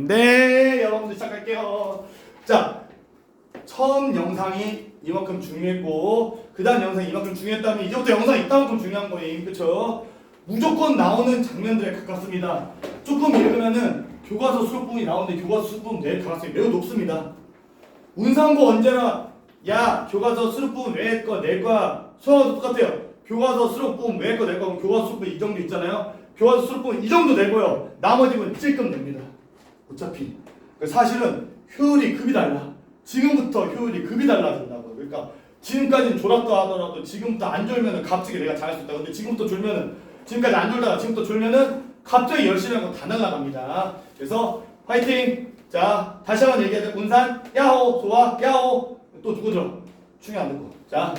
네, 여러분들 시작할게요. 자, 처음 영상이 이만큼 중요했고 그 다음 영상이 이만큼 중요했다면 이제부터 영상이 이따만큼 중요한 거예요. 그쵸? 무조건 나오는 장면들에 가깝습니다. 조금 읽으면은 교과서 수업 부분이 나오는데 교과서 수업 부분 낼 가능성이 매우 높습니다. 운상고 언제나 야 교과서 수업 부분 외의 거 낼 거야. 수학도 똑같아요. 교과서 수업 부분 외의 거 낼 거고 교과서 수업 부분 이 정도 있잖아요. 교과서 수업 부분 이 정도 내고요. 나머지 부분 찔끔 냅니다. 어차피 사실은 효율이 급이 달라. 지금부터 효율이 급이 달라진다고. 그러니까 지금까지는 졸았다 하더라도 지금부터 안 졸면은 갑자기 내가 잘할 수 있다. 근데 지금부터 졸면은 지금까지 안 졸다가 지금부터 졸면은 갑자기 열심히 하고 다 날아갑니다. 그래서 화이팅. 자 다시 한번 얘기하자. 운산 야호 좋아 야호. 또 누구 들어? 충이 안 듣고. 자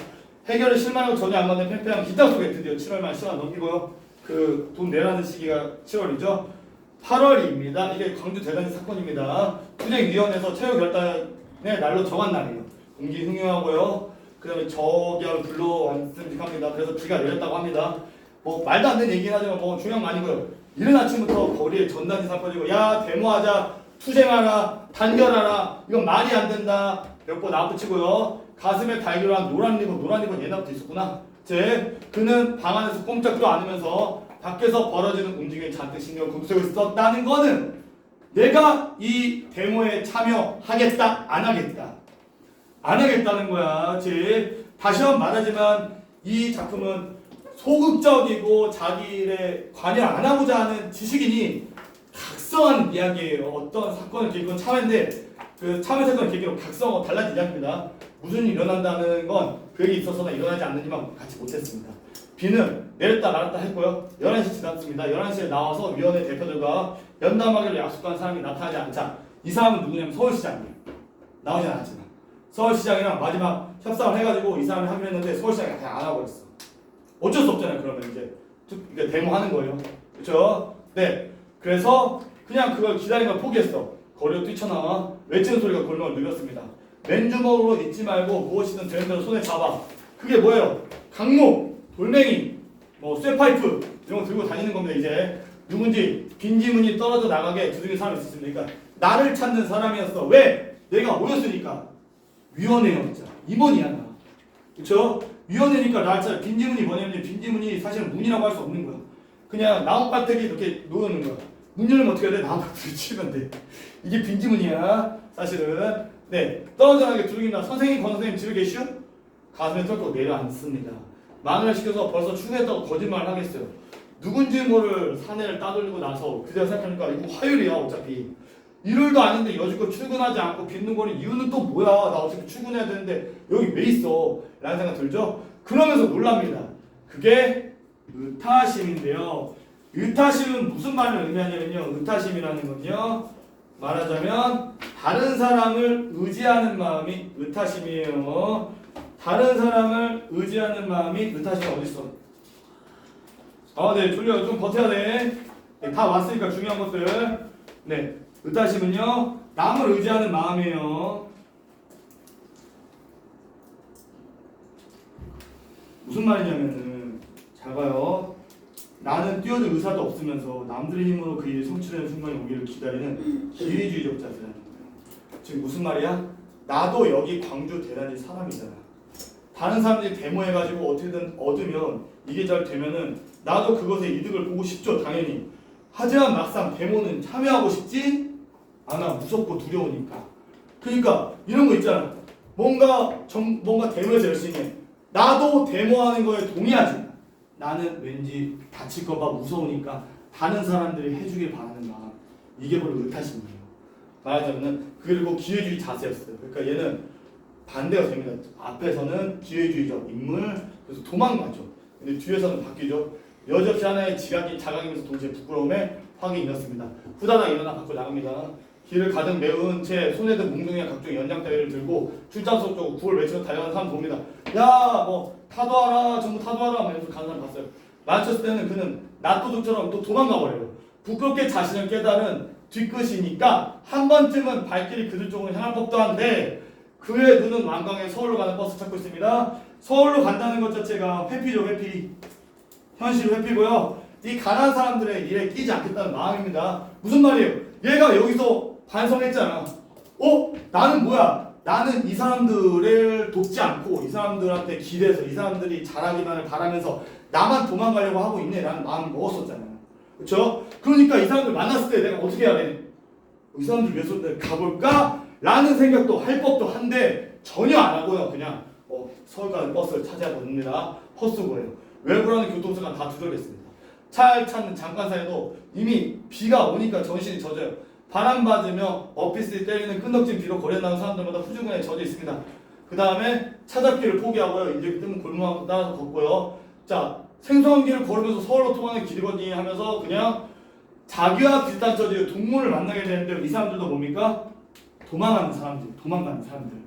해결을 실망하고 전혀 안 맞는 팽팽한 기타 속에 드디어 7월말 시간 넘기고요. 그 돈 내라는 시기가 7월이죠. 8월입니다. 이게 광주 대단지 사건입니다. 투쟁위원회에서 최후 결단의 날로 정한 날이에요. 공기 흥행하고요. 그 다음에 저기하고 불러왔으면 합니다. 그래서 비가 내렸다고 합니다. 뭐 말도 안 되는 얘기긴 하지만 뭐 중요한 거 아니고요. 이른 아침부터 거리에 전단지 사건이고 야 데모하자 투쟁하라 단결하라 이건 말이 안 된다 몇 번 앞붙이고요. 가슴에 달기로한 노란 리본 옛날부터 있었구나. 그는 방 안에서 꼼짝도 않으면서 밖에서 벌어지는 움직임에 잔뜩 신경을 굽쓰고 있었다는 거는 내가 이 데모에 참여하겠다 안 하겠다 안 하겠다는 거야. 다시 한번 말하지만 이 작품은 소극적이고 자기 일에 관여 안 하고자 하는 지식인이 각성한 이야기예요. 어떤 사건을 계기로 참여인데 그 참여 사건을 계기로 각성하고 달라진 이야기입니다. 무슨 일이 일어난다는 건 그에게 있어서는 일어나지 않는지만 같이 못했습니다. 비는 내렸다 말았다 했고요. 11시 지났습니다. 11시에 나와서 위원회 대표들과 연담하기로 약속한 사람이 나타나지 않자 이 사람은 누구냐면 서울시장이에요. 나오지 않았지만 서울시장이랑 마지막 협상을 해가지고 이 사람이 하기로 했는데 서울시장이 그냥 안 하고 있어. 어쩔 수 없잖아요. 그러면 이제 그러니까 데모하는 거예요. 그렇죠? 네. 그래서 그냥 그걸 기다리는 걸 포기했어. 거리로 뛰쳐나와 외치는 소리가 골목을 누볐습니다. 맨주먹으로 잊지 말고 무엇이든 되는 대로 손에 잡아. 그게 뭐예요? 강목, 돌멩이, 뭐 쇠파이프 이런 거 들고 다니는 겁니다. 이제 누군지 빈지문이 떨어져 나가게 두드리는 사람이 있었습니다. 그러니까 나를 찾는 사람이었어. 왜? 내가 모였으니까. 위원회였잖아. 임원이야 나. 그렇죠? 위원회니까 나를 찾아. 빈지문이 뭐냐면 빈지문이 사실은 문이라고 할 수 없는 거야. 그냥 나뭇가택이 이렇게 놓는 거야. 문 열면 어떻게 해야 돼? 나뭇가택을 치면 돼. 이게 빈지문이야. 사실은. 네. 떨어져 나가게 두드린다. 선생님, 권선생님 집에 계시오? 가슴에 털고 내려앉습니다. 마누라 시켜서 벌써 출근했다고 거짓말을 하겠어요. 누군지 모를 사내를 따돌리고 나서 그제야 생각하니까 이거 화요일이야 어차피. 일요일도 아닌데 여지껏 출근하지 않고 빈둥거리는 이유는 또 뭐야? 나 어차피 출근해야 되는데 여기 왜 있어? 라는 생각 들죠? 그러면서 놀랍니다. 그게 의타심인데요. 의타심은 무슨 말을 의미하냐면요. 의타심이라는 건요. 말하자면 다른 사람을 의지하는 마음이 의타심이에요. 다른 사람을 의지하는 마음이 의타심이 어딨어? 네, 졸려. 좀 버텨야 돼. 네, 다 왔으니까 중요한 것들. 네, 의타심은요, 남을 의지하는 마음이에요. 무슨 말이냐면은, 잘 봐요. 나는 뛰어들 의사도 없으면서 남들의 힘으로 그 일이 성취되는 순간이 오기를 기다리는 기회주의적자들이라는 거예요. 지금 무슨 말이야? 나도 여기 광주 대단지 사람이잖아. 다른 사람들이 데모해가지고 어떻게든 얻으면 이게 잘 되면은 나도 그것의 이득을 보고 싶죠, 당연히. 하지만 막상 데모는 참여하고 싶지 않아. 무섭고 두려우니까. 그러니까 이런 거 있잖아. 뭔가 데모에서 열심히 해. 나도 데모하는 거에 동의하지. 나는 왠지 다칠까봐 무서우니까 다른 사람들이 해주길 바라는 마음. 이게 바로 의타심이에요. 말하자면 그리고 기회주의 자세였어요. 그러니까 얘는 반대가 됩니다. 앞에서는 기회주의적 인물, 그래서 도망가죠. 근데 뒤에서는 바뀌죠. 여지없이 하나의 자각이면서 동시에 부끄러움에 확이 일었습니다. 후다닥 일어나 밖으로 나갑니다. 길을 가득 메운 채 손에 든 몽둥이와 각종 연장대를 들고 출장소 쪽 구호를 외치며 달려가는 사람 봅니다. 야, 뭐 타도하라, 전부 타도하라, 막 이러면서 가는 사람 봤어요. 마주쳤을 때는 그는 낫도둑처럼 또 도망가 버려요. 부끄럽게 자신을 깨달은 뒤끝이니까 한 번쯤은 발길이 그들 쪽으로 향할 법도 한데 그의 눈은 완강에 서울로 가는 버스 찾고 있습니다. 서울로 간다는 것 자체가 회피죠, 회피. 현실 회피고요. 이 가난한 사람들의 일에 끼지 않겠다는 마음입니다. 무슨 말이에요? 얘가 여기서 반성했잖아. 나는 뭐야? 나는 이 사람들을 돕지 않고 이 사람들한테 기대서 이 사람들이 잘하기만을 바라면서 나만 도망가려고 하고 있네. 라는 마음을 먹었었잖아요. 그렇죠? 그러니까 이 사람들 만났을 때 내가 어떻게 해야 돼? 이 사람들 위해서 내가 가볼까? 라는 생각도 할 법도 한데 전혀 안 하고요. 그냥 서울까지 버스를 차지하고 있습니다. 헛수고예요. 외부라는 교통수단 다 두드렸습니다. 차를 찾는 잠깐 사이도 이미 비가 오니까 전신이 젖어요. 바람 맞으며 어피스에 때리는 끈덕진 비로 거리에 나온 사람들마다 후줄근에 젖어 있습니다. 그 다음에 찾아길을 포기하고요. 인적이 뜸은 골목을 따라서 걷고요. 자, 생소한 길을 걸으면서 서울로 통하는 길이거니 하면서 그냥 자기와 비슷한 처지의 동물을 만나게 되는데 이 사람들도 뭡니까? 도망가는 사람들.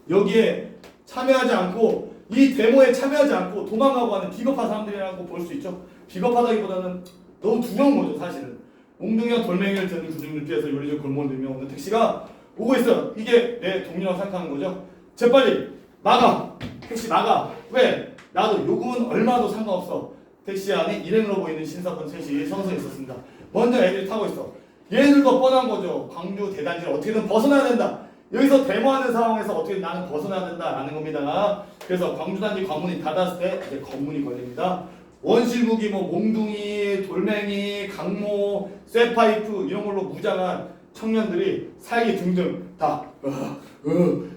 여기에 참여하지 않고 이 데모에 참여하지 않고 도망가고 하는 비겁한 사람들이라고 볼 수 있죠. 비겁하다기보다는 너무 두려운 거죠, 사실은. 몽둥이와 돌멩이를 드는 군중들께서 요리적 골목을 밀며 오는 택시가 오고 있어요. 이게 내 동료라고 생각하는 거죠. 재빨리 막아. 택시 막아. 왜? 나도 요금은 얼마도 상관없어. 택시 안에 일행으로 보이는 신사건 셋이 서서 있었습니다. 먼저 애들이 타고 있어. 얘네들도 뻔한 거죠. 광주 대단지를 어떻게든 벗어나야 된다. 여기서 데모하는 상황에서 어떻게 나는 벗어나야 된다라는 겁니다. 그래서 광주단지 관문이 닫았을 때 이제 검문이 걸립니다. 원실무기, 몽둥이, 돌멩이, 강모, 쇠파이프 이런 걸로 무장한 청년들이 살기 등등 다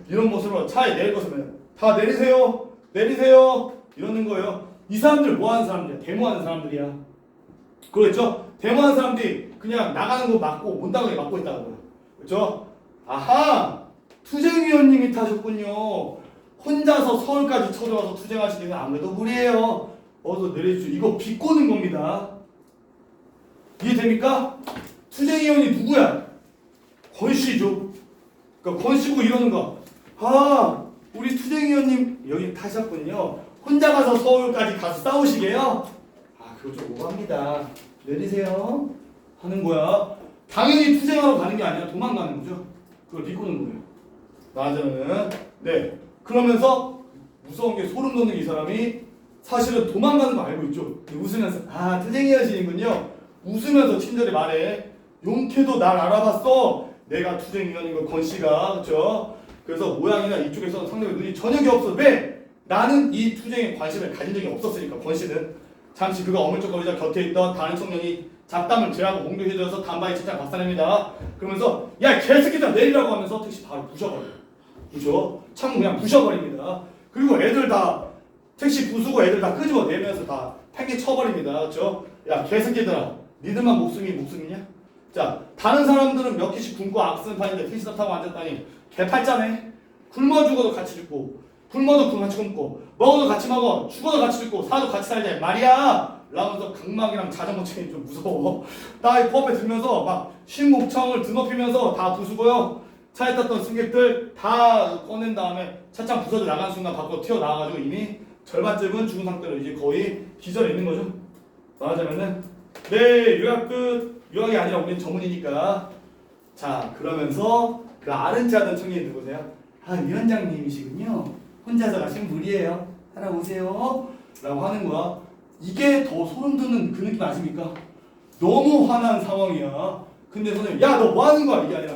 이런 모습으로 차에 내릴 것을 다 내리세요, 내리세요 이러는 거예요. 이 사람들 뭐 하는 사람들이야? 데모하는 사람들이야. 그렇죠? 데모하는 사람들이 그냥 나가는 거 막고 못 나가게 막고 있다고요. 그렇죠? 아하! 투쟁위원님이 타셨군요. 혼자서 서울까지 쳐들어와서 투쟁하시기는 아무래도 무리예요. 어서 내려주십시오. 이거 비꼬는 겁니다. 이해됩니까? 투쟁위원이 누구야? 권씨죠. 그러니까 권씨고 이러는 거. 우리 투쟁위원님 여기 타셨군요. 혼자 가서 서울까지 가서 싸우시게요? 그거 좀 오버합니다. 내리세요. 하는 거야. 당연히 투쟁하러 가는 게 아니라 도망가는 거죠. 그걸 비꼬는 거예요. 맞아요. 네. 그러면서 무서운 게 소름 돋는 이 사람이 사실은 도망가는 거 알고 있죠. 웃으면서 투쟁이 하시는군요. 웃으면서 친절히 말해. 용케도 날 알아봤어. 내가 투쟁위원인 걸 권씨가. 그렇죠? 그래서 모양이나 이쪽에서 상대방 눈이 전혀 없어. 왜? 나는 이 투쟁에 관심을 가진 적이 없었으니까 권씨는. 잠시 그가 어물쩍거리자 곁에 있던 다른 청년이 잡담을 제하고 몽둥이해줘서 단박에 책장 박살냅니다. 그러면서 야 개새끼들 내리라고 하면서 택시 바로 부셔버려요. 그죠? 창문 그냥 부셔버립니다. 그리고 애들 다 택시 부수고 애들 다 끄집어내면서 다 팽개 쳐버립니다. 그렇죠? 야 개새끼들아 니들만 목숨이냐? 자 다른 사람들은 몇 개씩 굶고 악순판인데 택시 타고 앉았다니 개팔자네. 굶어 죽어도 같이 죽고 굶어도 같이 굶고 먹어도 같이 먹어 죽어도 같이 죽고 사도 같이 살자 말이야 라면서 각막이랑 자전거 체인이 좀 무서워. 딱 코앞에 들면서 막 신목청을 드높이면서 다 부수고요. 차에 탔던 승객들 다 꺼낸 다음에 차창 부서져 나간 순간 밖으로 튀어나와가지고 이미 절반쯤은 죽은 상태로 이제 거의 기절해 있는 거죠. 말하자면은 네 요약 끝. 요약이 아니라 우린 전문이니까. 자 그러면서 그 아른치 하던 청년이 누구세요? 위원장님이시군요. 혼자서 가시면 무리예요. 따라오세요. 라고 하는 거야. 이게 더 소름 돋는 그 느낌 아십니까? 너무 화난 상황이야. 근데 선생님 야 너 뭐 하는 거야? 이게 아니라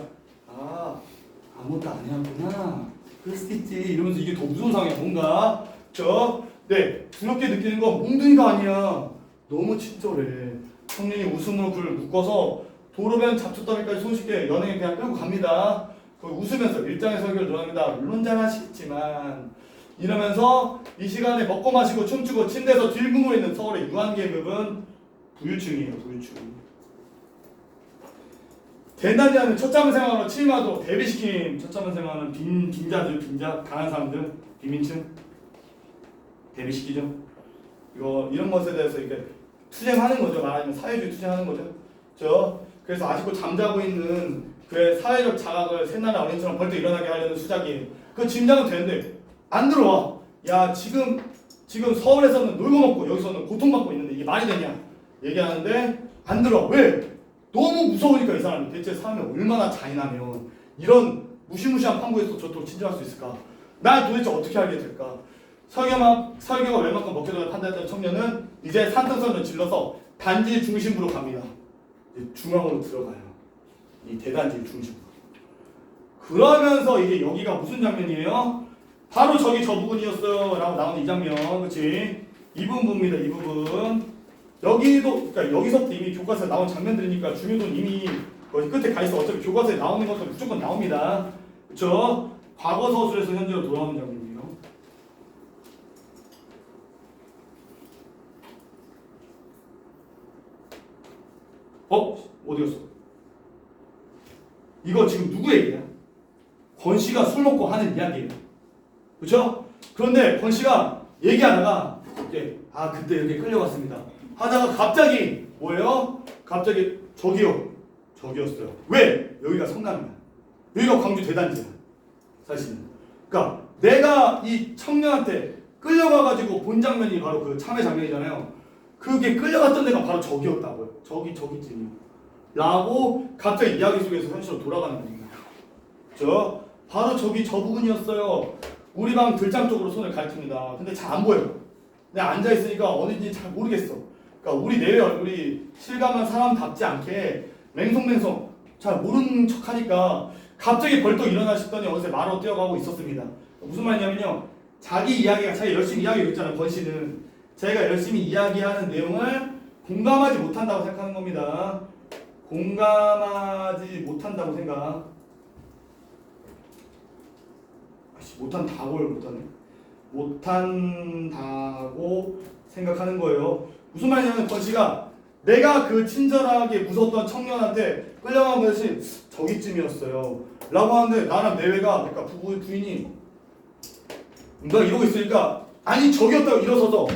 아무것도 안 해왔구나. 그럴 수도 있지. 이러면서 이게 더 무서운 상황이야. 뭔가 두렵게 느끼는 건 몽둥이가 아니야. 너무 친절해. 청년이 웃음으로 그를 묶어서 도로변 잡초더미까지 손쉽게 연행에 그냥 끌고 갑니다. 웃으면서 일장의 설교를 들어갑니다. 물론 잘하시겠지만 이러면서 이 시간에 먹고 마시고 춤추고 침대에서 딜구고 있는 서울의 유한계급은 부유층이에요. 부유층. 대단지 않은 첫자문 생활로 치마도 대비시킨 첫자문 생활은 빈자들, 강한 사람들, 비민층 대비시키죠. 이런 것에 대해서 이렇게 투쟁하는 거죠. 말하자면 사회주의 투쟁하는 거죠. 그래서 아직도 잠자고 있는 그의 사회적 자각을 새날의 어린이처럼 벌떡 일어나게 하려는 수작이에요. 그 짐작은 되는데 안 들어와. 야 지금 서울에서는 놀고 먹고 여기서는 고통받고 있는데 이게 말이 되냐 얘기하는데 안 들어. 왜? 너무 무서우니까. 이 사람이 대체 사람이 얼마나 잔인하면 이런 무시무시한 판국에서 저토록 친절할 수 있을까? 날 도대체 어떻게 알게 될까? 설교가 웬만큼 먹혀도 판단했던 청년은 이제 산등선을 질러서 단지 중심부로 갑니다. 중앙으로 들어가요. 이 대단지 중심. 그러면서 이제 여기가 무슨 장면이에요? 바로 저기 저 부분이었어요 라고 나오는 이 장면. 그치? 이 부분입니다. 이 부분. 여기도 그러니까 여기서부터 이미 교과서에 나온 장면들이니까 중요도는 이미 거기 끝에 가 있어. 어차피 교과서에 나오는 것도 무조건 나옵니다. 그쵸? 과거 서술에서 현재로 돌아오는 장면이에요. 어디 갔어? 이거 지금 누구 얘기야? 권 씨가 술 먹고 하는 이야기예요. 그렇죠? 그런데 권 씨가 얘기하다가 그때 이렇게 끌려갔습니다. 하다가 갑자기 뭐예요? 갑자기 저기였어요. 왜? 여기가 성남이야. 여기가 광주 대단지야. 사실은. 그러니까 내가 이 청년한테 끌려가가지고 본 장면이 바로 그 참회 장면이잖아요. 그게 끌려갔던 데가 바로 저기였다고요. 저기쯤이요. 라고 갑자기 이야기 속에서 현실로 돌아가는 겁니다. 바로 저기 저 부분이었어요. 우리 방 들장 쪽으로 손을 가리킵니다. 근데 잘 안 보여요. 내가 앉아있으니까 어딘지 잘 모르겠어. 그러니까 우리 내외 얼굴이 실감한 사람답지 않게 맹송맹송 잘 모르는 척하니까 갑자기 벌떡 일어나 싶더니 어느새 말로 뛰어가고 있었습니다. 무슨 말이냐면요. 자기 열심히 이야기하고 있잖아요. 권 씨는. 자기가 열심히 이야기하는 내용을 공감하지 못한다고 생각하는 겁니다. 공감하지 못한다고 생각. 못한다고 생각하는 거예요. 무슨 말이냐면 권 씨가 내가 그 친절하게 무섭던 청년한테 끌려간 것이 저기쯤이었어요. 라고 하는데 나랑 내외가 그러니까 부인이 뭔가 이러고 있으니까 아니 저기였다고 일어서서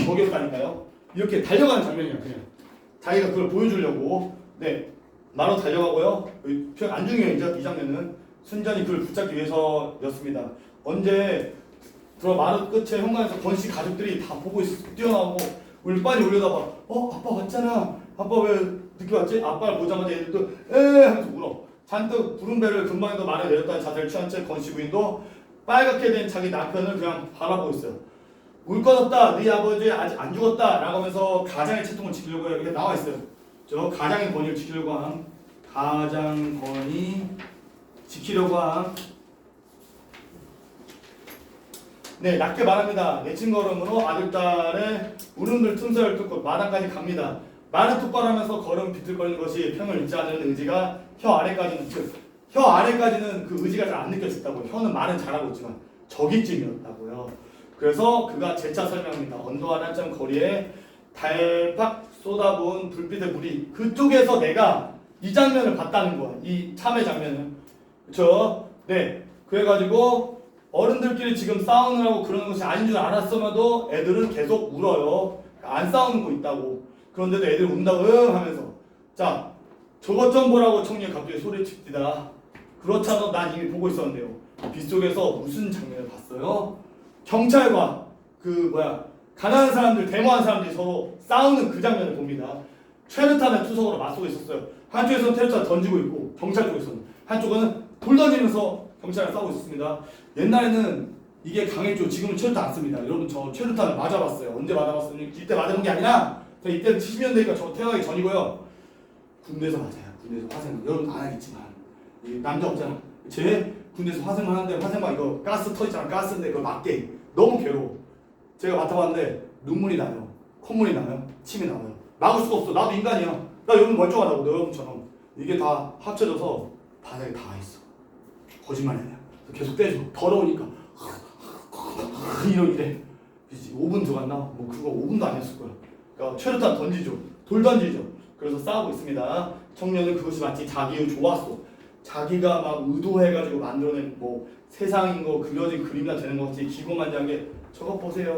저기였다니까요. 이렇게 달려가는 장면이야. 그냥 자기가 그걸 보여주려고 바로 달려가고요. 안중이에요. 이 장면은 순전히 그를 붙잡기 위해서였습니다. 언제 마루 끝에 현관에서 권씨 가족들이 다 보고 있어 뛰어나오고 우리 빨리 올려다봐. 아빠 왔잖아. 아빠 왜 늦게 왔지? 아빠를 보자마자 애들도 하면서 울어. 잔뜩 부른 배를 금방에도 말에 내렸다는 자세를 취한 채 권씨 부인도 빨갛게 된 자기 남편을 그냥 바라보고 있어요. 울 것 없다. 네 아버지 아직 안 죽었다. 라고 하면서 가장의 채통을 지키려고 여기 나와 있어요. 저 가장의 권위를 지키려고 한 가장 권위 지키려고 한 낮게 말합니다. 내친 걸음으로 아들딸의 울음들 틈새를 뚫고 마당까지 갑니다. 말은 똑바로 하면서 걸음 비틀거리는 것이 평을 잊지 않는 의지가 혀 아래까지는 그 의지가 잘 안 느껴졌다고요. 혀는 말은 잘하고 있지만 저기쯤이었다고요. 그래서 그가 재차 설명합니다. 언덕 한 점 거리에 달팍 쏟아부은 불빛의 물이 그쪽에서 내가 이 장면을 봤다는 거야. 이 참회 장면을. 그쵸? 그래가지고 어른들끼리 지금 싸우느라고 그러는 것이 아닌 줄 알았음에도 애들은 계속 울어요. 안 싸우는 거 있다고. 그런데도 애들 운다고 하면서 자 저것 좀 보라고 청년이 갑자기 소리칩니다. 그렇잖아. 난 이미 보고 있었는데요. 빗속에서 무슨 장면을 봤어요? 경찰과 가난한 사람들, 데모한 사람들이 서로 싸우는 그 장면을 봅니다. 최루탄의 투석으로 맞서고 있었어요. 한쪽에서는 테러탄을 던지고 있고 경찰 쪽에서는 한쪽은 돌 던지면서 경찰을 싸우고 있었습니다. 옛날에는 이게 강했죠. 지금은 최루탄 안 씁니다. 여러분 저 최루탄을 맞아봤어요. 언제 맞아봤어요? 이때 맞아본 게 아니라 이때는 70년대니까 저 태어나기 전이고요. 군대에서 맞아요. 군대에서 화생. 여러분 안 하겠지만 남자 없잖아. 제 군대에서 화생을 하는데 화생방 이거 가스 터지잖아. 가스인데 그걸 맞게 너무 괴로워. 제가 맡아봤는데 눈물이 나요. 콧물이 나요. 침이 나와요. 막을 수가 없어. 나도 인간이야. 나 여러분 멀쩡하다고 여러분처럼. 이게 다 합쳐져서 바닥에 닿아 있어. 거짓말 아니야. 계속 떼줘. 더러우니까 이래. 5분 들어갔나? 뭐 그거 5분도 아니었을 거야. 그러니까 최루탄 던지죠. 돌 던지죠. 그래서 싸우고 있습니다. 청년은 그것이 마치 자기의 좋았어. 자기가 막 의도해가지고 만들어낸 세상인 거 그려진 그림이나 되는 것 같이 기고만장하게 저거 보세요.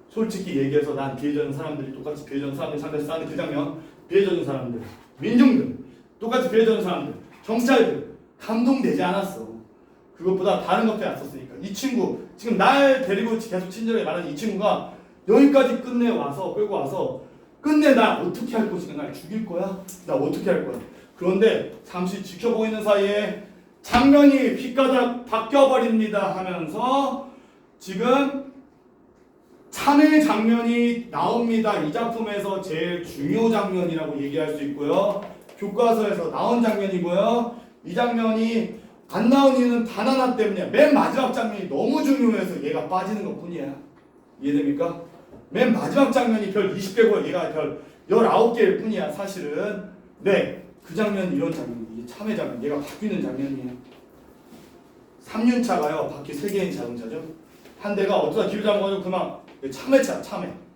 솔직히 얘기해서 난 비해져는 사람들이 똑같이 비해져는 사람들이 상대에서 싸우는 그 장면 비해져는 사람들 민중들 똑같이 비해져는 사람들 경찰들 감동되지 않았어. 그것보다 다른 것들이 안 썼으니까. 이 친구 지금 날 데리고 계속 친절하게 말하는 이 친구가 여기까지 끌고 와서 끝내 날 어떻게 할 것이냐. 날 죽일 거야? 나 어떻게 할 거야? 그런데 잠시 지켜보고 있는 사이에 장면이 휘가닥 바뀌어버립니다 하면서 지금 참회 장면이 나옵니다. 이 작품에서 제일 중요 장면이라고 얘기할 수 있고요. 교과서에서 나온 장면이고요. 이 장면이 안 나온 이유는 단 하나 때문이야. 맨 마지막 장면이 너무 중요해서 얘가 빠지는 것 뿐이야. 이해됩니까? 맨 마지막 장면이 별 20개고 얘가 별 19개일 뿐이야 사실은. 네, 그 장면 이런 장면, 이게 참외 장면, 얘가 바뀌는 장면이에요. 3륜차가요 바퀴 3개인 자동차죠. 한 대가 어쩌다 길을 잘못가지고 그만 참외차,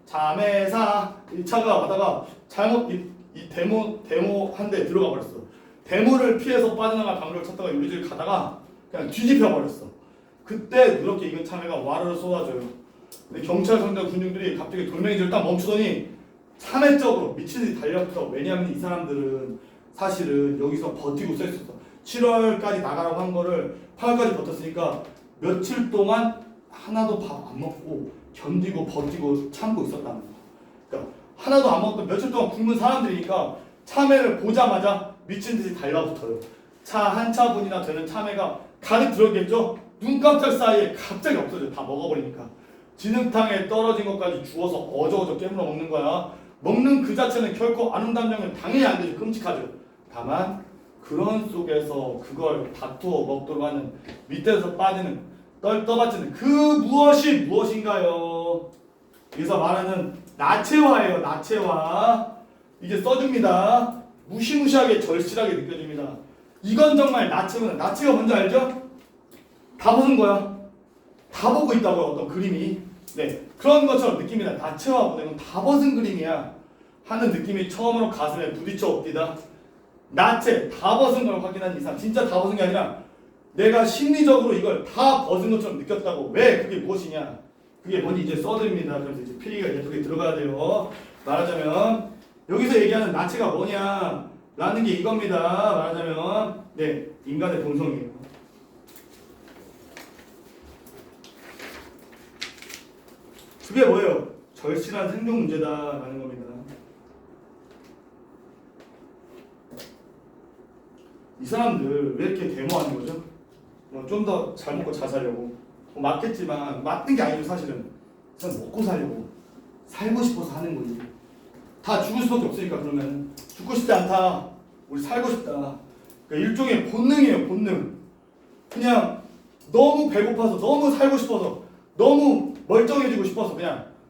참외사 이 차가 가다가 잘못 이 데모 한 대 들어가 버렸어. 데모를 피해서 빠져나갈 방법을 찾다가 요리를 가다가 그냥 뒤집혀 버렸어. 그때 누렇게 익은 참외가 와르르 쏟아져요. 근데 경찰서들 군중들이 갑자기 돌멩이질을 딱 멈추더니 참외 쪽으로 미친듯이 달려붙어. 왜냐하면 이 사람들은 사실은 여기서 버티고 서 있었어. 7월까지 나가라고 한 거를 8월까지 버텼으니까 며칠 동안 하나도 밥 안 먹고 견디고 버티고 참고 있었다는 거야. 그러니까 하나도 안 먹고 며칠 동안 굶은 사람들이니까 참외를 보자마자 미친 듯이 달라붙어요. 차 한 차분이나 되는 참외가 가득 들어있겠죠? 눈 깜짝 사이에 갑자기 없어져. 다 먹어버리니까. 진흙탕에 떨어진 것까지 주워서 어저어저 깨물어 먹는 거야. 먹는 그 자체는 결코 아름다운 장면 당연히 안 되죠. 끔찍하죠. 다만 그런 속에서 그걸 다투어 먹도록 하는 밑에서 빠지는 떠받치는 그 무엇이 무엇인가요? 여기서 말하는 나체화예요. 나체화. 이제 써줍니다. 무시무시하게 절실하게 느껴집니다. 이건 정말 나체구나. 나체가 뭔지 알죠? 다 벗은 거야. 다 보고 있다고요. 어떤 그림이. 네, 그런 것처럼 느낍니다. 나체화보다 이건 다 벗은 그림이야 하는 느낌이 처음으로 가슴에 부딪혀 옵니다. 나체, 다 벗은 걸 확인한 이상 진짜 다 벗은 게 아니라 내가 심리적으로 이걸 다 벗은 것처럼 느꼈다고. 왜? 그게 무엇이냐? 그게 뭔지 이제 써드립니다. 그래서 이제 필기가 예쁘게 들어가야 돼요. 말하자면 여기서 얘기하는 나체가 뭐냐 라는 게 이겁니다. 말하자면 네, 인간의 본성이에요. 그게 뭐예요? 절실한 생존 문제다라는 겁니다. 이 사람들 왜 이렇게 데모하는 거죠? 좀 더 잘 먹고 잘 살려고. 맞겠지만 맞는 게 아니죠 사실은. 그냥 먹고 살려고. 살고 싶어서 하는 거지. 다 죽을 수밖에 없으니까. 그러면 죽고 싶지 않다. 우리 살고 싶다. 그러니까 일종의 본능이에요. 본능. 그냥 너무 배고파서, 너무 살고 싶어서, 너무 멀쩡해지고 싶어서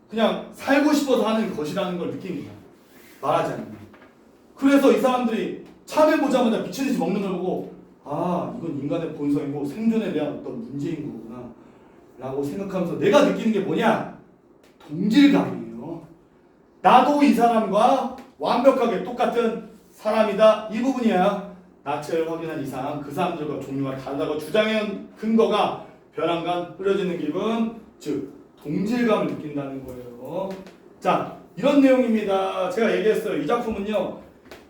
그냥 살고 싶어서 하는 것이라는 걸 느낍니다. 말하자면. 그래서 이 사람들이 참외 보자마자 미친듯이 먹는 걸 보고 아, 이건 인간의 본성이고 생존에 대한 어떤 문제인 거구나 라고 생각하면서 내가 느끼는 게 뭐냐? 동질감이에요. 나도 이 사람과 완벽하게 똑같은 사람이다. 이 부분이야. 나체를 확인한 이상 그 사람들과 종류가 다르다고 주장한 근거가 벼랑간 흐려지는 기분, 즉 동질감을 느낀다는 거예요. 자, 이런 내용입니다. 제가 얘기했어요. 이 작품은요,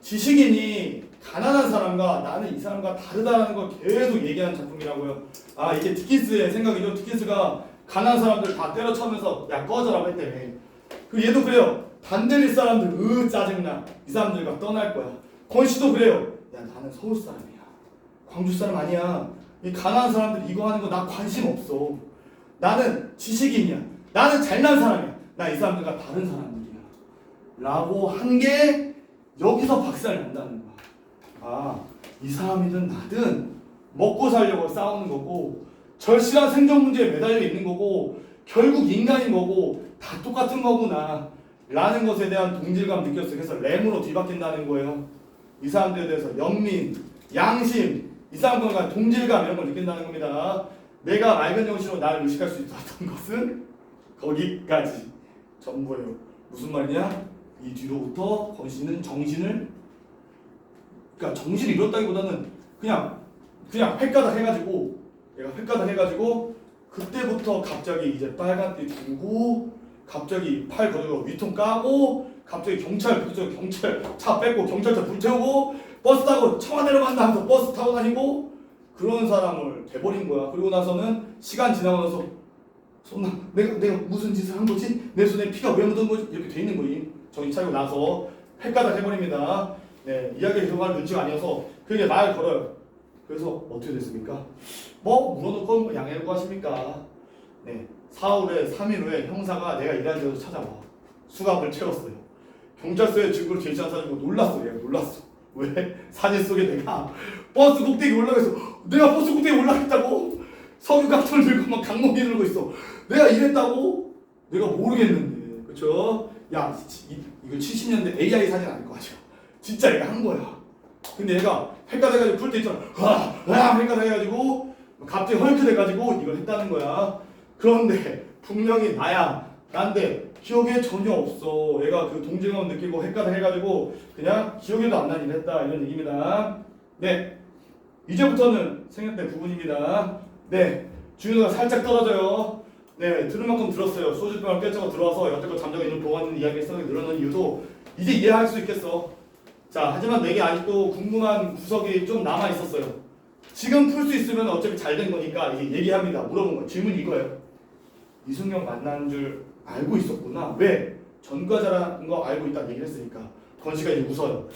지식인이 가난한 사람과 나는 이 사람과 다르다는 걸 계속 얘기하는 작품이라고요. 아, 이게 디킨스의 생각이죠. 디킨스가 가난한 사람들 다 때려쳐면서 야 꺼져라고 했대. 그 얘도 그래요. 반대릴 사람들 짜증나. 이 사람들과 떠날 거야. 권씨도 그래요. 야 나는 서울 사람이야. 광주 사람 아니야. 이 가난한 사람들 이거 하는 거 나 관심 없어. 나는 지식인이야. 나는 잘난 사람이야. 나 이 사람들과 다른 사람들이야. 라고 한 게 여기서 박살을 난다는 거야. 아, 이 사람이든 나든 먹고 살려고 싸우는 거고 절실한 생존 문제에 매달려 있는 거고 결국 인간인 거고 다 똑같은 거구나 라는 것에 대한 동질감 느꼈어요. 그래서 램으로 뒤바뀐다는 거예요. 이 사람들에 대해서 연민, 양심, 이 사람들과 동질감 이런 걸 느낀다는 겁니다. 내가 맑은 정신으로 나를 의식할 수 있었던 것은 거기까지 전부예요. 무슨 말이냐? 이 뒤로부터 권씨는 정신을, 그러니까 정신을 잃었다기보다는 그냥 횟가닥 해가지고 얘가 횟가닥 해가지고 그때부터 갑자기 이제 빨간띠 두고 갑자기 팔 거두고 위통 까고 갑자기 경찰 차 뺏고 경찰차 불태우고 버스 타고 청와대로 간다 하면서 버스 타고 다니고 그런 사람을 돼버린 거야. 그리고 나서는 시간 지나고 나서 내가 무슨 짓을 한 거지? 내 손에 피가 왜 묻은 거지? 이렇게 돼 있는 거임. 정신 차리고 나서 헷가닥 해버립니다. 네, 이야기를 들어갈 눈치가 아니어서 그게 말 걸어요. 그래서 어떻게 됐습니까? 물어놓고 양해를 구하십니까? 네, 4일에 3일 후에 형사가 내가 일하는 데서 찾아와. 수갑을 채웠어요. 경찰서에 증거를 제시한 사람이고 놀랐어. 얘가 놀랐어. 왜? 사진 속에 내가 버스 꼭대기 올라가서 내가 버스 꼭대기 올라갔다고? 석유각통을 들고 막 강목이 들고 있어. 내가 이랬다고? 내가 모르겠는데, 그쵸? 야, 이거 70년대 AI 사진 아닐 거 같아. 진짜 얘가 한 거야. 근데 얘가 헷갈려 해가지고 풀 때 있잖아. 헷갈려 해가지고 갑자기 헐크 돼가지고 이걸 했다는 거야. 그런데 분명히 나야. 난데 기억에 전혀 없어. 얘가 그 동질감 느끼고 헷갈려 해가지고 그냥 기억에도 안 나긴 했다. 이런 얘기입니다. 네, 이제부터는 생략된 부분입니다. 네, 중요도가 살짝 떨어져요. 네, 들을 만큼 들었어요. 소주병을 꿰차고 들어와서 여태껏 잠자고 있는 보관는 이야기의 성이 늘어나는 이유도 이제 이해할 수 있겠어. 자, 하지만 내게 아직도 궁금한 구석이 좀 남아 있었어요. 지금 풀 수 있으면 어차피 잘 된 거니까 이제 얘기합니다. 물어본 거 질문이 이거예요. 이승용 만난 줄 알고 있었구나. 왜? 전과자라는 거 알고 있다는 얘기를 했으니까. 권씨가 이제 웃어요.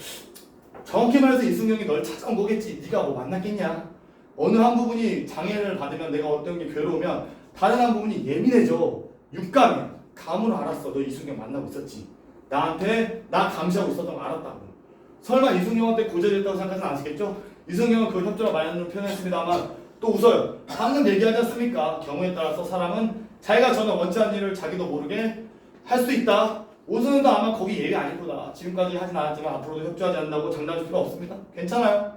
정확히 말해서 이승용이 널 찾아온 거겠지. 네가 뭐 만났겠냐. 어느 한 부분이 장애를 받으면 내가 어떤 게 괴로우면 다른 한 부분이 예민해져. 육감이야. 감으로 알았어. 너 이승용 만나고 있었지. 나한테 나 감시하고 있었던 거 알았다고. 설마 이승용한테 고절했다고 생각하진 않으시겠죠? 이승용은 그 협조를 많이 표현했습니다만 또 웃어요. 방금 얘기하지 않습니까? 경우에 따라서 사람은 자기가 전혀 원치 않는 일을 자기도 모르게 할 수 있다. 오승훈도 아마 거기 예외 아닐 거다. 지금까지 하진 않았지만 앞으로도 협조하지 않는다고 장담할 필요가 없습니다. 괜찮아요.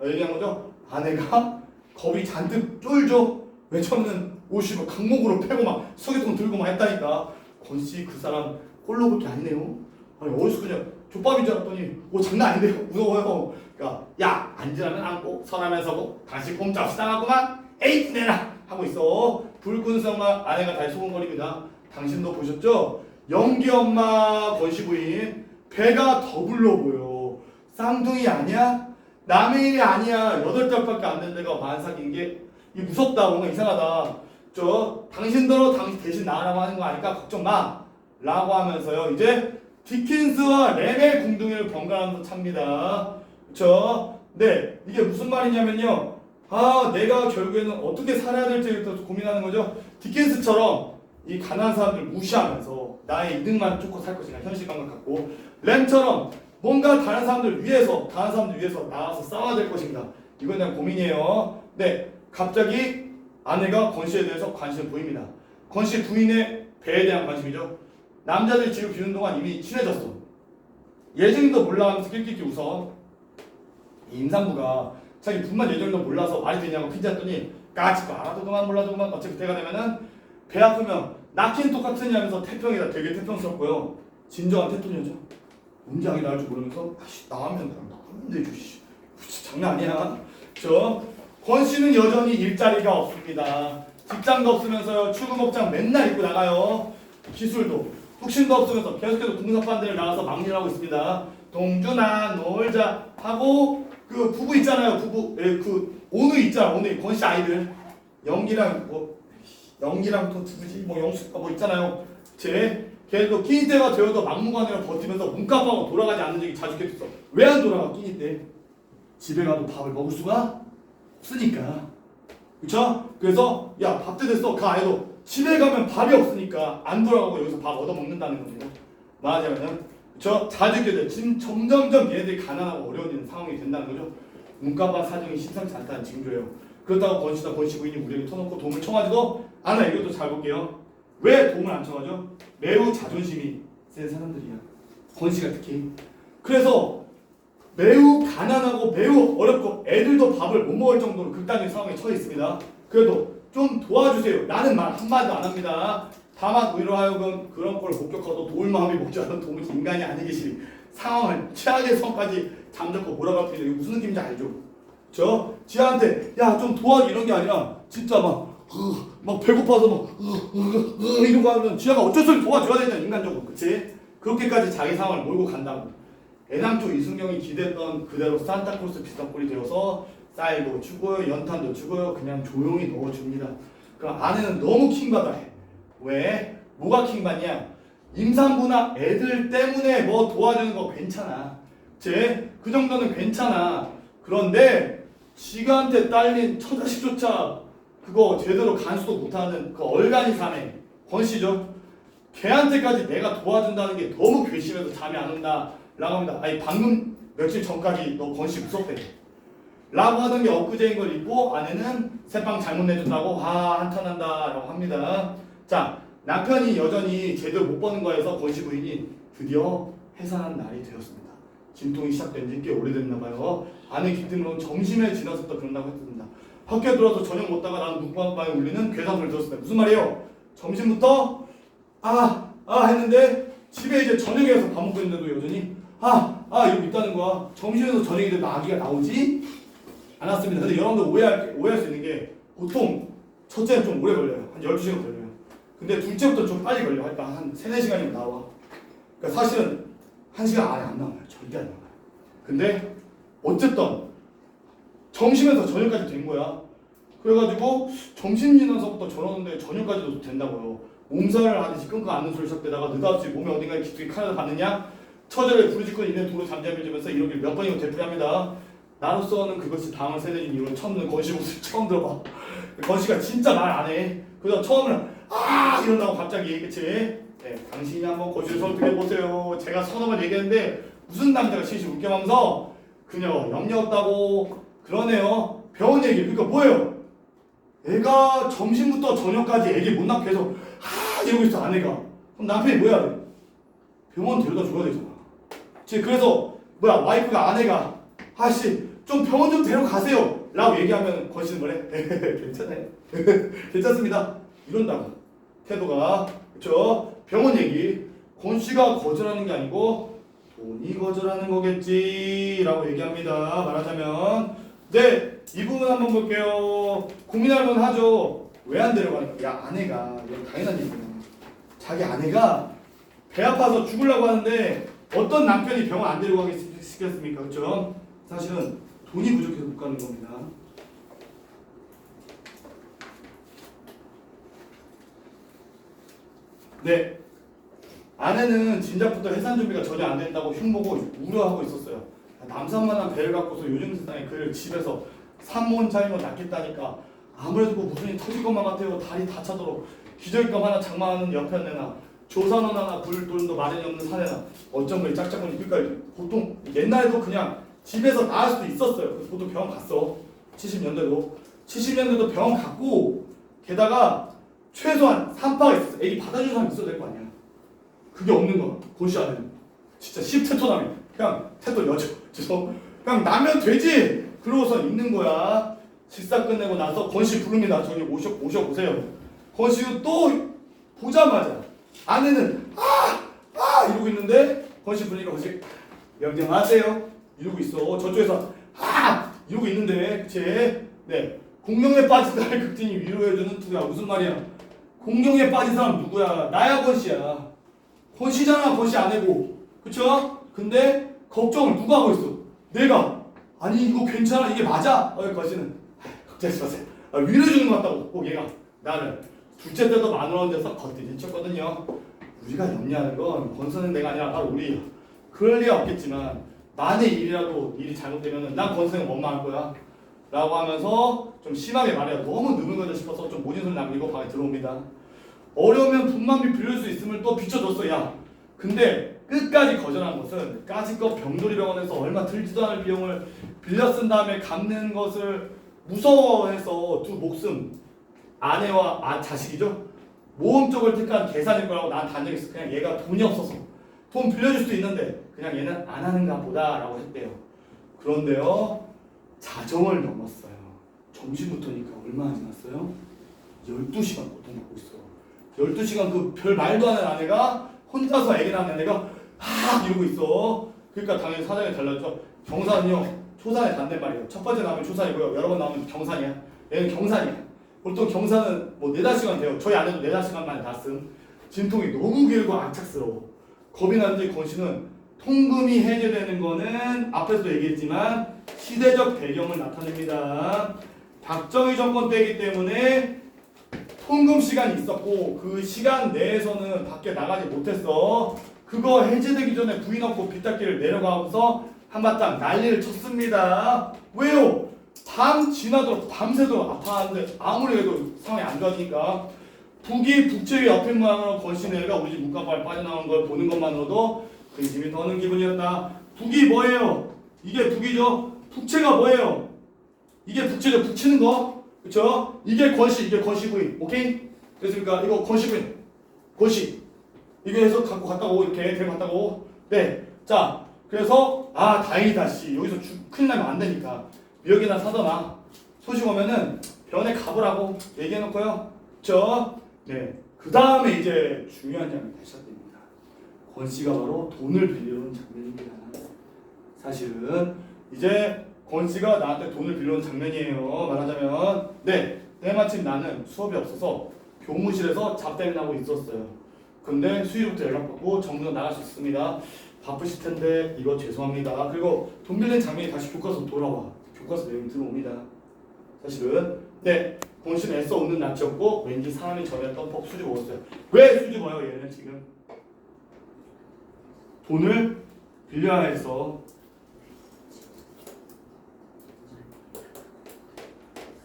얘기한 거죠. 아내가 겁이 잔뜩 쫄죠. 왜냐면은 옷이 강목으로 패고 막 소개통 들고 막 했다니까. 권씨 그 사람 꼴로 볼 게 아니네요. 아니 어디서 그냥 족밥인 줄 알았더니 장난 아닌데요. 무서워요. 그러니까 야 앉으라면 앉고 서라면 서고 다시 꼼짝없이 당하구만. 에이 내라 하고 있어. 불끈성만 아내가 다시 소곤거립니다. 당신도 보셨죠? 영기 엄마 권씨 부인 배가 더 불러 보여. 쌍둥이 아니야? 남의 일이 아니야. 8달밖에 안 된 데가 만삭인 게 무섭다. 뭔가 이상하다. 당신더러 당신 대신 나으라고 하는 거 아니까 걱정 마 라고 하면서요. 이제 디킨스와 램의 궁둥이를 번갈아가면서 찹니다. 그쵸? 네, 이게 무슨 말이냐면요. 내가 결국에는 어떻게 살아야 될지 고민하는 거죠. 디킨스처럼 이 가난한 사람들 무시하면서 나의 이득만 쫓고 살 것이냐 현실 감각 갖고, 램처럼 뭔가 다른 사람들 위해서 나와서 싸워야 될 것인가, 이건 그냥 고민이에요. 네, 갑자기 아내가 권씨에 대해서 관심을 보입니다. 권씨 부인의 배에 대한 관심이죠. 남자들이 뒤로 비우는 동안 이미 친해졌어. 예정도 몰라 하면서 낄낄끼 웃어. 이 임산부가 자기 분만 예정도 몰라서 말이 되냐고 핀잔했더니 까짓거 알아도 그만 몰라도 그만. 어차피 때가 되면은 배 아프면 낳기는 똑같으냐 하면서 태평이다. 되게 태평스럽고요. 진정한 태토녀죠. 문장이 나올 줄 모르면서 나오면 나오면 되지. 장난 아니야. 권씨는 여전히 일자리가 없습니다. 직장도 없으면서요. 출근 복장 맨날 입고 나가요. 기술도 혁신도 없으면서 계속해서 공사반대를 나가서 막일을 하고 있습니다. 동준아 놀자 하고 그 부부 있잖아요. 부부 그 오늘 있잖아. 오늘 권씨 아이들 영기랑 또 누구지? 영수가 있잖아요. 걔도 끼니 때가 되어도 막무가내로 버티면서 문과방으로 돌아가지 않는 적이 자주 있어. 왜 안 돌아가? 끼니 때 집에 가도 밥을 먹을 수가 없으니까. 그쵸? 그래서 야 밥 때 됐어. 가 해도 집에 가면 밥이 없으니까 안 돌아가고 여기서 밥 얻어 먹는다는 겁니다. 말하자면은 자주 있게 돼. 지금 점점점 얘네들이 가난하고 어려운 상황이 된다는 거죠. 문과반 사정이 심상치 않다는 징조예요. 그렇다고 권씨 부인이 우리에게 터놓고 도움을 청하지도 않아. 이것도 잘 볼게요. 왜 도움을 안 청하죠? 매우 자존심이 센 사람들이야. 권씨가 특히. 그래서 매우 가난하고 매우 어렵고 애들도 밥을 못 먹을 정도로 극단적인 상황에 처해 있습니다. 그래도 좀 도와주세요. 나는 말 한마디도 안 합니다. 다만 우리로 하여금 그런 걸 목격하고 도울 마음이 먹지 않는 도무지 인간이 아니 계시 상황을 최악의 선까지 잠적고 몰아갈 때 이게 무슨 느낌인지 알죠? 지한테 야 좀 도와줘 이런 게 아니라 진짜 막 배고파서 이런 거 하면 지아가 어쩔 수 없이 도와줘야 되잖아. 인간적으로. 그치? 그렇게까지 자기 상황을 몰고 간다고. 애당초 이승경이 기대했던 그대로 산타클로스 비슷한 꼴이 되어서 쌀도 주고요, 연탄도 주고요, 그냥 조용히 넣어줍니다. 그럼 아내는 너무 킹받아 해. 왜? 뭐가 킹받냐? 임산부나 애들 때문에 뭐 도와주는 거 괜찮아. 그 정도는 괜찮아. 그런데 지가한테 딸린 처자식조차 그거 제대로 간수도 못하는 그 얼간이 사내 권씨죠. 걔한테까지 내가 도와준다는 게 너무 괘씸해서 잠이 안 온다 라고 합니다. 아니 방금 며칠 전까지 너 권씨 무섭대 라고 하던 게 엊그제인 걸 잊고 아내는 새빵 잘못 내준다고 화 한탄한다 라고 합니다. 자, 남편이 여전히 제대로 못 버는 거에서 권씨 부인이 드디어 해산한 날이 되었습니다. 진통이 시작된 지 꽤 오래됐나 봐요. 아내 기쁨으로는 점심에 지나서부터 그런다고 했습니다. 학교에 들어와서 저녁 먹다가 나는 묵방방에 울리는 괴상소리를 들었습니다. 무슨 말이에요? 점심부터 했는데 집에 이제 저녁에 와서 밥 먹고 있는데도 여전히 이러고 있다는 거야. 점심에서 저녁이 돼도 아기가 나오지 않았습니다. 근데 여러분들 오해할 수 있는 게 보통 첫째는 좀 오래 걸려요. 한 12시간 걸려요. 근데 둘째부터 좀 빨리 걸려요. 그러니까 한 3-4시간이면 나와. 그러니까 사실은 1시간 안에 안 나와요. 절대 안 나와요. 근데 어쨌든 점심에서 저녁까지 된 거야. 그래가지고 점심 지나서부터 저러는데 저녁까지도 된다고요. 몸살을 하듯이 끙끙 앓는 소리 시작되다가 느닷없이 몸에 어딘가에 깊숙이 칼을 받느냐 처절에 부르짖고 있는 도로 잠잠을 주면서 이러길 몇 번이고 되풀이합니다. 나로서는 그것이 당을 세대인 이후로 처음 듣는 권씨 목소리 처음 들어봐. 권씨가 진짜 말 안 해. 그래서 처음에는 이런다고 갑자기 그치? 네, 당신이 한번 권씨를 설득해보세요. 제가 서너 번 얘기했는데 무슨 남자가 실실 웃겨하면서 그녀 염려 없다고 그러네요. 병원 얘기 그러니까 뭐예요? 애가 점심부터 저녁까지 애기 못 낳게 해서 이러고 있어 아내가. 그럼 남편이 뭐 해야 돼? 병원 데려다 줘야 되잖아. 그래서 와이프가 아내가 좀 병원 좀 데려가세요 라고 얘기하면 권씨는 뭐래? 괜찮아요. 괜찮습니다. 이런다고 태도가. 그쵸? 병원 얘기 권씨가 거절하는 게 아니고 돈이 거절하는 거겠지 라고 얘기합니다. 말하자면 네, 이 부분 한번 볼게요. 고민할 만 하죠. 왜 안 데려가니까? 야, 아내가 이건 당연한 얘기야. 자기 아내가 배 아파서 죽으려고 하는데 어떤 남편이 병원 안 데려가게 시켰습니까? 그렇죠? 사실은 돈이 부족해서 못 가는 겁니다. 네, 아내는 진작부터 해산 준비가 전혀 안 된다고 흉보고 우려하고 있었어요. 남산만한 배를 갖고서 요즘 세상에 그를 집에서 산모인 차이로 낳겠다니까 아무래도 무슨 일이 터질 것만 같아요. 다리 다차도록 기저귀감 하나 장만하는 옆에 내나 조산원 하나 굴 돈도 마련이 없는 사내나 어쩜 그리 짝짝거리. 그러니까 보통 옛날에도 그냥 집에서 낳을 수도 있었어요. 그래서 보통 병원 갔어. 70년대도 병원 갔고 게다가 최소한 3파가 있었어. 애기 받아주는 사람이 있어야 될 거 아니야. 그게 없는 거야. 고시 안에는 진짜 10태토남이 그냥 태토 여죠. 그냥 나면 되지. 그러고서 있는 거야. 식사 끝내고 나서 권씨 부릅니다. 저기 오셔보세요. 권씨도 또 보자마자 아내는 이러고 있는데 권씨 부르니까 권씨 명령하세요 이러고 있어. 저쪽에서 이러고 있는데 그치? 네, 공룡에 빠진 사람을 극진히 위로해주는 투야. 무슨 말이야? 공룡에 빠진 사람 누구야? 나야 권씨야. 권씨잖아. 권씨 아내고 그쵸? 근데 걱정을 누가 하고 있어? 내가. 아니 이거 괜찮아? 이게 맞아? 권씨는 걱정하지 마세요. 위로해주는 것 같다고 꼭 얘가 나를. 둘째 때도 마누라 데서 겉들이 쳤거든요. 우리가 염려하는 건 권선은 내가 아니라 바로 우리야. 그럴 리가 없겠지만 만에 일이라도 일이 잘못되면 난 권선이 뭔 말할 거야 라고 하면서 좀 심하게 말해요. 너무 느물거려 싶어서 좀 모진 소리 남기고 방에 들어옵니다. 어려우면 분만비 빌릴 수 있음을 또 비춰줬어. 야, 근데 끝까지 거절한 것은 까짓것 병돌이 병원에서 얼마 들지도 않을 비용을 빌려 쓴 다음에 갚는 것을 무서워해서 두 목숨 아내와 자식이죠. 모험 쪽을 택한 계산일 거라고 난 단정했어. 그냥 얘가 돈이 없어서 돈 빌려줄 수도 있는데 그냥 얘는 안 하는가 보다 라고 했대요. 그런데요, 자정을 넘었어요. 점심부터니까 얼마나 지났어요? 12시간 고통받고 있어. 12시간 그 별 말도 안 하는 아내가 혼자서 애기 낳는 애가 이러고 있어. 그러니까 당연히 사장이 달라져. 경산은요, 초산에 단단 말이에요. 첫 번째 나오면 초산이고요. 여러 번 나오면 경산이야. 얘는 경산이야. 보통 경사는 4-5시간 돼요. 저희 아내도 4-5시간 만에 났음. 진통이 너무 길고 악착스러워. 겁이 나는지 권씨는 통금이 해제되는 거는 앞에서도 얘기했지만 시대적 배경을 나타냅니다. 박정희 정권 때이기 때문에 통금 시간이 있었고 그 시간 내에서는 밖에 나가지 못했어. 그거 해제되기 전에 부인 없고 빗닦기를 내려가면서 한바탕 난리를 쳤습니다. 왜요? 밤 지나도록 밤새도록 아파하는데 아무리 해도 상황이 안 좋아지니까 북이 북측의 옆인 모양으로 권씨는 애가 우리 집 문간발 빠져나오는 걸 보는 것만으로도 근심이 더는 기분이었다. 북이 뭐예요? 이게 북이죠. 북체가 뭐예요? 이게 북체죠. 북치는 거. 그쵸? 이게 권시, 이게 권시부인. 오케이? 됐습니까? 이거 권시부인. 권시. 이게 해서 갖고 갔다고 이렇게 데리고 갔다고. 네. 자, 그래서 다행이다 씨. 여기서 큰일 나면 안 되니까. 미역이나 사거나 소식 오면은 병원에 가보라고 얘기해놓고요. 그쵸? 네. 그 다음에 이제 중요한 장면이 시작됩니다. 권 씨가 바로 돈을 빌려오는 장면입니다. 사실은 이제 권 씨가 나한테 돈을 빌려온 장면이에요. 말하자면 네, 때마침 나는 수업이 없어서 교무실에서 잡담을 하고 있었어요. 근데 수일부터 연락받고 정부로 나갈 수 있습니다. 바쁘실 텐데 이거 죄송합니다. 그리고 돈 빌린 장면이 다시 교과서 돌아와. 교과서 내용이 들어옵니다. 사실은 네, 권 씨는 애써 웃는 낯이었고 왠지 사람이 전에 떡볶 수줍 먹었어요. 왜 수줍어요? 얘는 지금 돈을 빌려야 해서.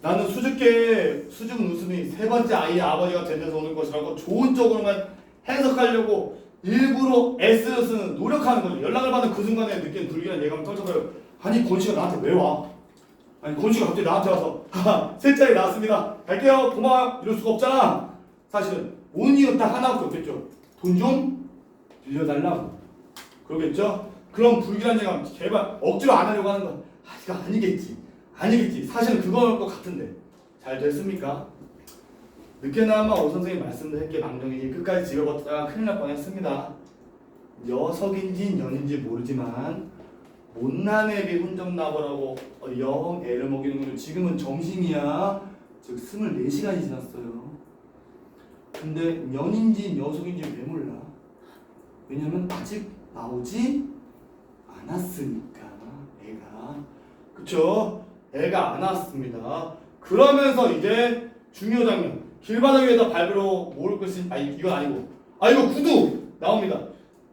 나는 수줍은 웃음이 세 번째 아이의 아버지가 된 데서 오는 것이라고 좋은 쪽으로만 해석하려고 일부러 애쓰는 쓰는 노력하는 거죠. 연락을 받은 그 순간에 느낀 불길한 예감을 떨쳐서요. 아니 권씨가 나한테 왜 와? 아니 권씨가 갑자기 나한테 와서 셋째에 나왔습니다. 갈게요. 고마워요. 이럴 수가 없잖아. 사실은 온 이유 딱 하나밖에 없겠죠. 돈 좀 빌려달라고. 그러겠죠? 그럼 불길한 예감 제발 억지로 안 하려고 하는 건 이거 아니겠지. 사실은 그거일 것 같은데 잘 됐습니까? 늦게나마 오 선생님 말씀드릴게 망정이지 끝까지 집에 걷다가 큰일 날 뻔했습니다. 녀석인지 년인지 모르지만 못난 애비 혼정 나보라고 영 애를 먹이는 거죠. 지금은 점심이야. 즉 24시간이 지났어요. 근데 년인지 녀석인지 왜 몰라? 왜냐면 아직 나오지 않았으니까 애가. 그쵸? 애가 안 왔습니다. 그러면서 이제 중요 장면 길바닥 위에다 밟으러 모을 것이 이건 아니고 이거 구두 나옵니다.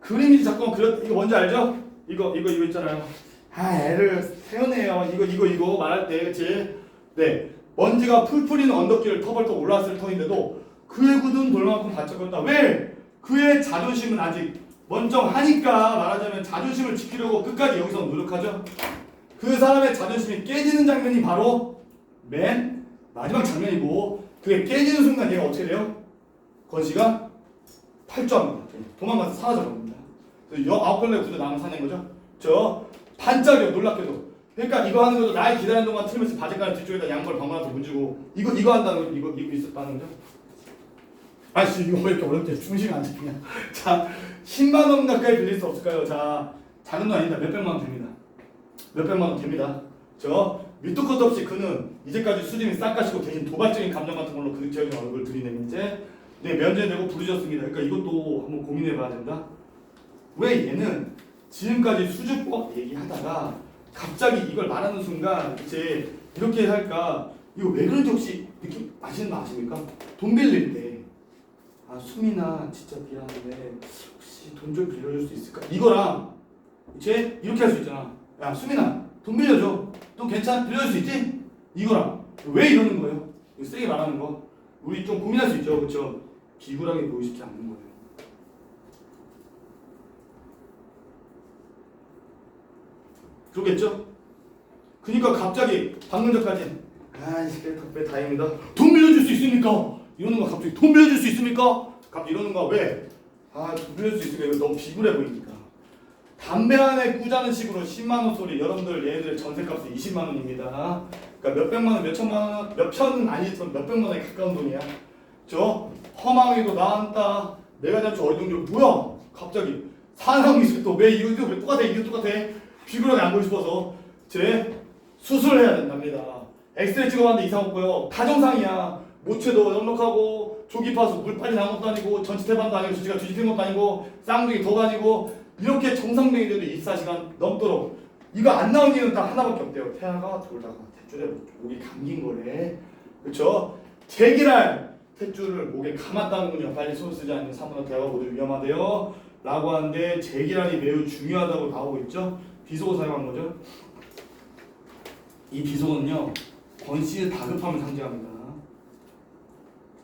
그림이 잠깐 이거 뭔지 알죠? 이거 있잖아요. 애를 세우네요. 이거 말할 때 그치? 네, 먼지가 풀풀이는 언덕길을 터벌떡 올라왔을 터인데도 그의 구두는 돌만큼 바짝었다. 왜? 그의 자존심은 아직 멀쩡하니까. 말하자면 자존심을 지키려고 끝까지 여기서 노력하죠. 그 사람의 자존심이 깨지는 장면이 바로 맨 마지막 장면이고, 그게 깨지는 순간 얘가 어떻게 돼요? 권씨가 탈주합니다. 도망가서 사라져버립니다. 아홉 걸레 구두 남은 사는 거죠. 저 반짝여 놀랍게도. 그러니까 이거 하는 것도 나의 기다리는 동안 틀면서 바지가랑 뒤쪽에다 양말 방망이한테 문지고 이거 한다는 거 이거 있었다는 거죠. 아씨 이거 왜 이렇게 어렵지? 중심이 안 잡히냐. 자 10만 원 가까이 빌릴 수 없을까요? 자 작은 돈 아니다. 몇백만 원 됩니다. 몇백만 원 됩니다. 저 밑도 끝도 없이 그는 이제까지 수준이 싹 가시고 대신 도발적인 감정 같은 걸로 그득적인 얼굴을 들이내는 이제 면제되고 부르셨습니다. 그러니까 이것도 한번 고민해봐야 된다. 왜 얘는 지금까지 수줍법 얘기하다가 갑자기 이걸 말하는 순간 이제 이렇게 할까? 이거 왜 그런지 혹시 느낌 아시는 거 아십니까? 돈 빌릴 때 수민아 진짜 미안한데 혹시 돈 좀 빌려줄 수 있을까? 이거랑 이제 이렇게 할 수 있잖아. 야 수민아 돈 빌려줘. 돈 괜찮아? 빌려줄 수 있지? 이거랑 왜 이러는 거예요? 이거 세게 말하는 거. 우리 좀 고민할 수 있죠, 그렇죠? 비굴하게 보이고 싶지 않는 거예요. 그러겠죠? 그러니까 갑자기 방금 전까지 덕분에 다행입니다. 돈 빌려줄 수 있습니까? 이러는 거 갑자기 돈 빌려줄 수 있습니까? 갑자기 이러는 거 왜? 돈 빌려줄 수 있으니까 이거 너무 비굴해 보이니까. 담배 안에 꾸자는 식으로 10만 원 소리. 여러분들 얘네들 전세값이 20만 원입니다. 그러니까 몇백만 원, 몇천만 원, 몇 편은 아니지만 몇백만 원에 가까운 돈이야. 저 허망하게도 나한다. 내가 잠시 어리둥절 뭐야? 갑자기 사람이 있을 또 이거 왜 똑같아? 이거 똑같아? 비굴하게 안 보고 싶어서 제 수술을 해야 된답니다. 엑스레이 찍어봤는데 이상 없고요. 다 정상이야. 모체도 넉넉하고 조기파수 물빨이 난 것도 아니고 전치태반도 아니고 수지가 뒤집힌 것도 아니고 쌍둥이 더 아니고 이렇게 정상적인 데도 24시간 넘도록 이거 안 나온 이유는 딱 하나밖에 없대요. 태아가 돌다가 탯줄에 목이 감긴 거래. 그렇죠? 제기랄 탯줄을 목에 감았다는군요. 빨리 손 쓰지 않는 사문화 대화가 모두 위험하대요. 라고 하는데 제기랄이 매우 중요하다고 나오고 있죠. 비속어 사용한 거죠. 이 비속어는요. 권씨의 다급함을 상징합니다.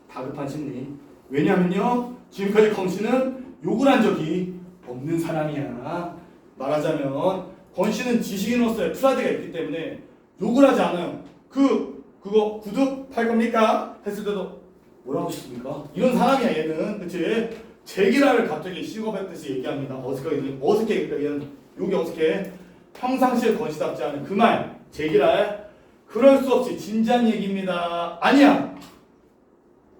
다급한 심리. 왜냐면요. 지금까지 권씨는 욕을 한 적이 없는 사람이야. 말하자면 권 씨는 지식인으로서의 프라이드가 있기 때문에 욕을 하지 않아요. 그거 구두 팔 겁니까? 했을 때도 뭐라고 싶습니까? 이런 사람이야 얘는. 그치? 제기라를 갑자기 씌워뱉듯이 얘기합니다. 어색해 얘는 욕이 어색해. 평상시에 권씨답지 않은 그 말 제기랄. 그럴 수 없이 진지한 얘기입니다. 아니야.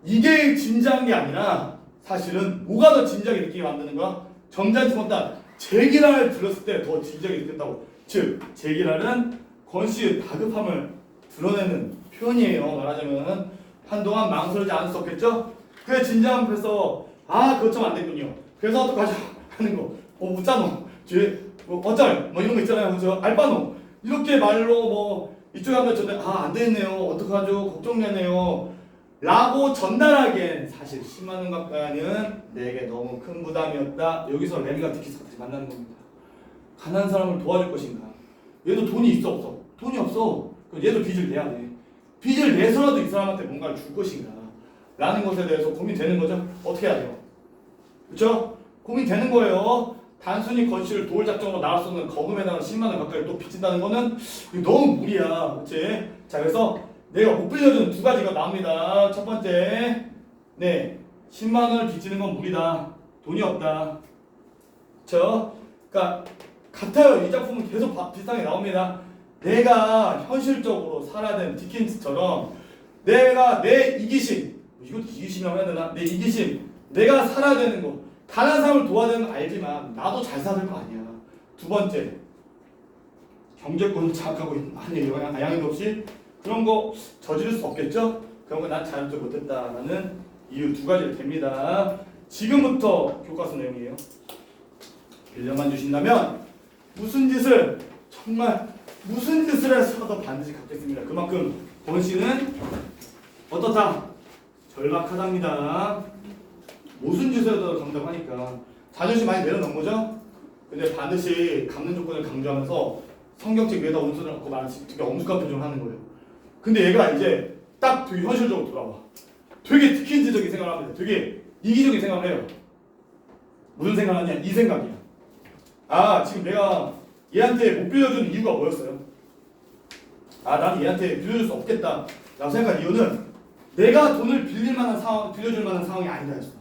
이게 진지한 게 아니라 사실은 뭐가 더 진지하게 느끼게 만드는 거야? 점잖지 못한 제기랄을 들었을 때 더 진지하게 느꼈다고. 즉 제기랄은 권씨의 다급함을 드러내는 표현이에요. 말하자면 한동안 망설이지 않을 수 없겠죠? 그의 진지함 앞에서 그것 좀 안 됐군요. 그래서 어떡하죠? 하는 거. 웃자노. 어쩔 뭐 이런 거 있잖아요. 그죠? 알바노. 이렇게 말로 뭐 이쪽에 하면 저는 안 되겠네요. 어떡하죠? 걱정되네요. 라고 전달하기엔 사실 10만 원 가까이는 내게 너무 큰 부담이었다. 여기서 레미가 디키스까지 만나는 겁니다. 가난한 사람을 도와줄 것인가? 얘도 돈이 있어 없어? 돈이 없어. 그럼 얘도 빚을 내야 돼. 빚을 내서라도 이 사람한테 뭔가를 줄 것인가? 라는 것에 대해서 고민되는 거죠. 어떻게 해야 돼요? 그렇죠? 고민되는 거예요. 단순히 건실을 도울 작정으로 나갈 수 없는 거금에다가 10만 원 가까이 또 빚진다는 거는 너무 무리야. 그렇지? 자, 그래서 내가 못 빌려주는 두 가지가 나옵니다. 첫 번째, 10만 원을 빚지는 건 무리다. 돈이 없다. 그렇죠? 그러니까 같아요. 이 작품은 계속 비슷하게 나옵니다. 내가 현실적으로 살아야 되는 디킨스처럼 내가 내 이기심, 이것도 이기심이라고 해야 되나? 내 이기심, 내가 살아야 되는 거, 가난한 사람을 도와야 되는 건 알지만 나도 잘 살아야 될 거 아니야. 두 번째, 경제권을 장악하고 있는 양해도 없이 그런 거 저지를 수 없겠죠? 그런 거 난 잘하지 못했다라는 이유 두 가지를 댑니다. 지금부터 교과서 내용이에요. 빌려만 주신다면 정말 무슨 짓을 해서도 반드시 갚겠습니다. 그만큼 권 씨는 어떻다? 절박하답니다. 무슨 짓을 해도 갚는다고 하니까 자존심 많이 내려놓은 거죠? 근데 반드시 갚는 조건을 강조하면서 성경책 위에다 온손을 얹고 말하는 되게 엄숙한 표정을 하는 거예요. 근데 얘가 이제 딱 되게 현실적으로 돌아와. 되게 디킨즈적인 생각을 합니다. 되게 이기적인 생각을 해요. 무슨 생각을 하냐? 이 생각이야. 지금 내가 얘한테 못 빌려주는 이유가 뭐였어요? 나는 얘한테 빌려줄 수 없겠다 라고 생각한 이유는 내가 돈을 빌려줄 만한 상황이 아니다 했어.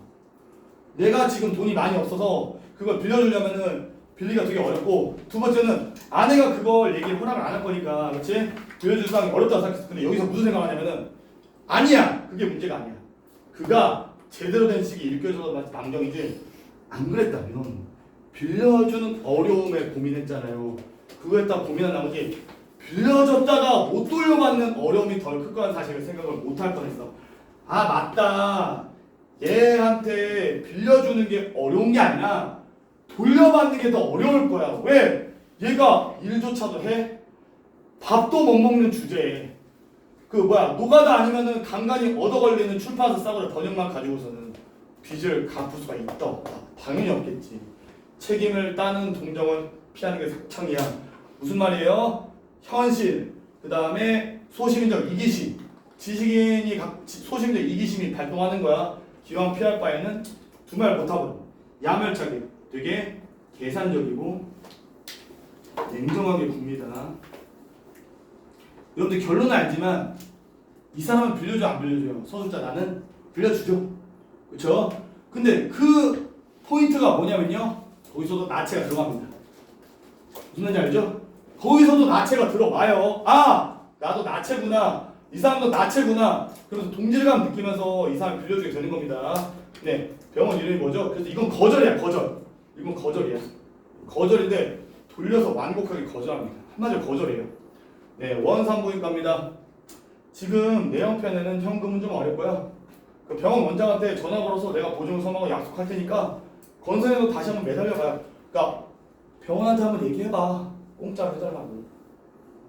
내가 지금 돈이 많이 없어서 그걸 빌려주려면은 빌리기가 되게 어렵고, 두 번째는 아내가 그걸 얘기를 허락을 안 할 거니까, 그렇지? 빌려줄 상황이 어렵다고 생각했어. 근데 여기서 무슨 생각을 하냐면은 아니야! 그게 문제가 아니야. 그가 제대로 된 식이 일깨워져서 망정이지 안 그랬다면 빌려주는 어려움에 고민했잖아요. 그거에 딱 고민한 나머지 빌려줬다가 못 돌려받는 어려움이 덜 클 거라는 사실을 생각을 못 할 뻔했어. 맞다. 얘한테 빌려주는 게 어려운 게 아니라 돌려받는 게 더 어려울 거야. 왜? 얘가 일조차도 해? 밥도 못 먹는 주제에 노가다 아니면은 간간히 얻어 걸리는 출판사 싸구려 번역만 가지고서는 빚을 갚을 수가 있다 없다? 당연히 없겠지. 책임을 따는 동정은 피하는 게 sak청이야. 무슨 말이에요? 현실, 그 다음에 소시민적 이기심, 소시민적 이기심이 발동하는 거야. 기왕 피할 바에는 두 말 못하고 야멸차게 되게 계산적이고 냉정하게 굽니다. 여러분들 결론은 알지만 이 사람은 빌려줘 안 빌려줘요? 서술자 나는 빌려주죠. 그렇죠? 근데 그 포인트가 뭐냐면요. 거기서도 나체가 들어갑니다. 무슨 말인지 알죠? 거기서도 나체가 들어와요. 나도 나체구나. 이 사람도 나체구나. 그러면서 동질감 느끼면서 이 사람 빌려주게 되는 겁니다. 병원 이름이 뭐죠? 그래서 이건 거절이야, 거절. 이건 거절이야. 거절인데 돌려서 완곡하게 거절합니다. 한마디로 거절이에요. 원산부인과입니다. 지금 내용편에는 현금은 좀 어렵고요. 그 병원 원장한테 전화 걸어서 내가 보증 서명하고 약속할 테니까 건설에도 다시 한번 매달려봐요. 그러니까 병원한테 한번 얘기해봐. 공짜로 해달라고.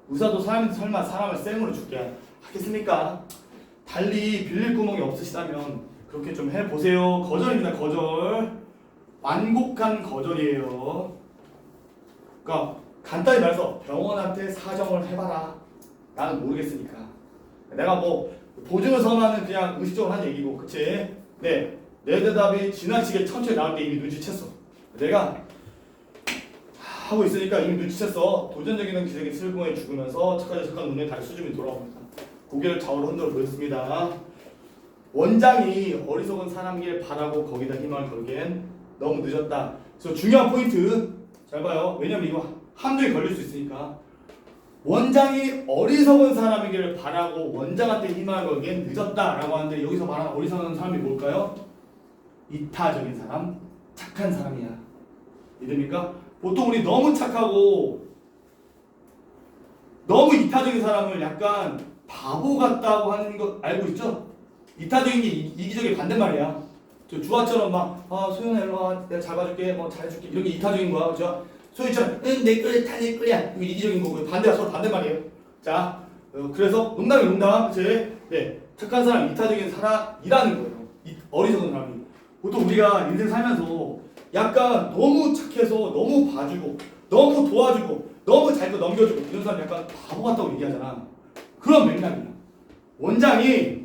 의사도 설마 사람을 쌩으로 죽게 하겠습니까? 달리 빌릴 구멍이 없으시다면 그렇게 좀 해보세요. 거절입니다. 거절. 완곡한 거절이에요. 그러니까 간단히 말해서 병원한테 사정을 해봐라. 나는 모르겠으니까. 내가 뭐 보증을 선언하는 그냥 의식적으로 한 얘기고, 그치? 내 대답이 지나치게 천천히 나올 때 이미 눈치챘어. 내가 하고 있으니까 이미 눈치챘어. 도전적인 기색의 슬픔에 죽으면서 착하게 착한 눈에 다시 수줍이 돌아옵니다. 고개를 좌우로 흔들어 보였습니다. 원장이 어리석은 사람이길 바라고 거기다 희망을 걸기엔 너무 늦었다. 그래서 중요한 포인트 잘 봐요. 왜냐면 이거 함정에 걸릴 수 있으니까. 원장이 어리석은 사람이길 바라고 원장한테 희망을 걸기엔 늦었다라고 하는데 여기서 말하는 어리석은 사람이 뭘까요? 이타적인 사람, 착한 사람이야. 믿습니까? 보통 우리 너무 착하고 너무 이타적인 사람을 약간 바보 같다고 하는 거 알고 있죠? 이타적인 게 이기적인 반대말이야. 저 주아처럼 막 소연아 일로 와 내가 잡아줄게 뭐 잘해줄게 이런 게 이타적인 거야. 그죠? 소연이처럼 내 거야 다내 거야 이거 이기적인 거고 반대야 서로 반대말이에요. 자 그래서 농담이 농담 그치? 네 착한 사람 이타적인 사람이라는 거예요. 어리석은 사람이. 보통 우리가 인생 살면서 약간 너무 착해서 너무 봐주고 너무 도와주고 너무 잘 거 넘겨주고 이런 사람 약간 바보 같다고 얘기하잖아. 그런 맥락이야. 원장이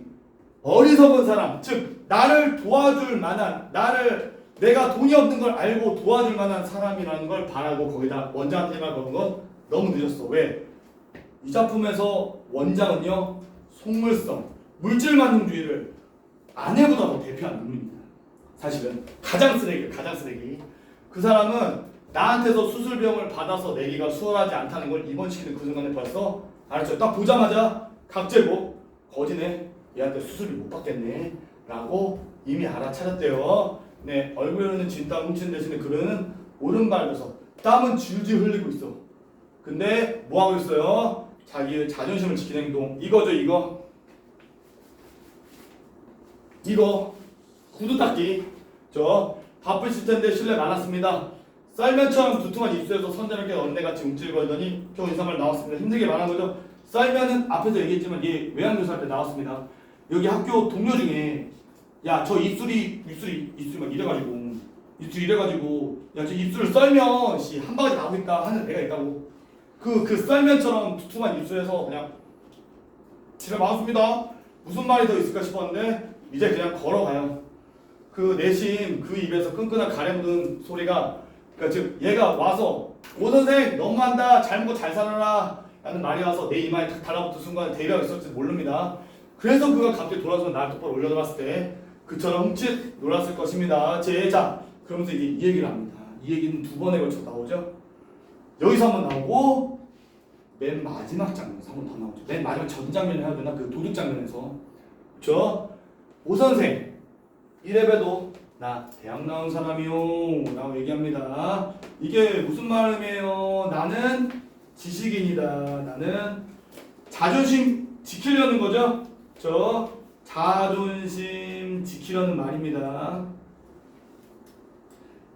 어리석은 사람, 즉 나를 도와줄 만한 내가 돈이 없는 걸 알고 도와줄 만한 사람이라는 걸 바라고 거기다 원장한테만 그런 건 너무 늦었어. 왜? 이 작품에서 원장은요 속물성, 물질만능주의를 아내보다도 대표하는 인물입니다. 사실은 가장 쓰레기예요. 가장 쓰레기. 그 사람은 나한테서 수술비용을 받아서 내기가 수월하지 않다는 걸 입원시키는 그 순간에 벌써 알았죠. 딱 보자마자 각재고 거지네. 얘한테 수술비 못 받겠네 라고 이미 알아차렸대요. 네, 얼굴에는 진땀 훔치는 대신에 그는 오른발 져서 땀은 줄줄 흘리고 있어. 근데 뭐하고 있어요? 자기의 자존심을 지키는 행동. 이거죠. 이거 구두 닦기. 저 바쁘실 텐데 실례 많았습니다. 쌀면처럼 두툼한 입술에서 선전하게 언내같이 움찔거리더니 겨우 인사말 나왔습니다. 힘들게 말한 거죠. 쌀면은 앞에서 얘기했지만 얘 외환교사 때 나왔습니다. 여기 학교 동료 중에 야 저 입술이 막 이래가지고 야 저 입술을 썰면 한 바가지 나오고 있다 하는 애가 있다고. 그 썰면처럼 두툼한 입술에서 그냥 집에 많습니다. 무슨 말이 더 있을까 싶었는데 이제 그냥 걸어가요. 그 내심 그 입에서 끈끈한 가래 묻은 소리가 그러니까 즉 얘가 와서 오 선생 너무한다 잘 먹고 잘 살아라 라는 말이 와서 내 이마에 탁 달라붙은 순간 대비가 있었을지 모릅니다. 그래서 그가 갑자기 돌아서 날 똑바로 올려다봤을 때 그처럼 훔칫 놀았을 것입니다. 자 그러면서 이제 이 얘기를 합니다. 이 얘기는 두 번에 걸쳐 나오죠. 여기서 한번 나오고 맨 마지막 장면에서 한번 더 나오죠. 맨 마지막 전 장면을 해야 되나? 그 도둑 장면에서 그렇죠? 오 선생 이래봬도 나 대학 나온 사람이요 라고 얘기합니다. 이게 무슨 말이에요? 나는 지식인이다. 나는 자존심 지키려는 거죠. 저 자존심 지키려는 말입니다.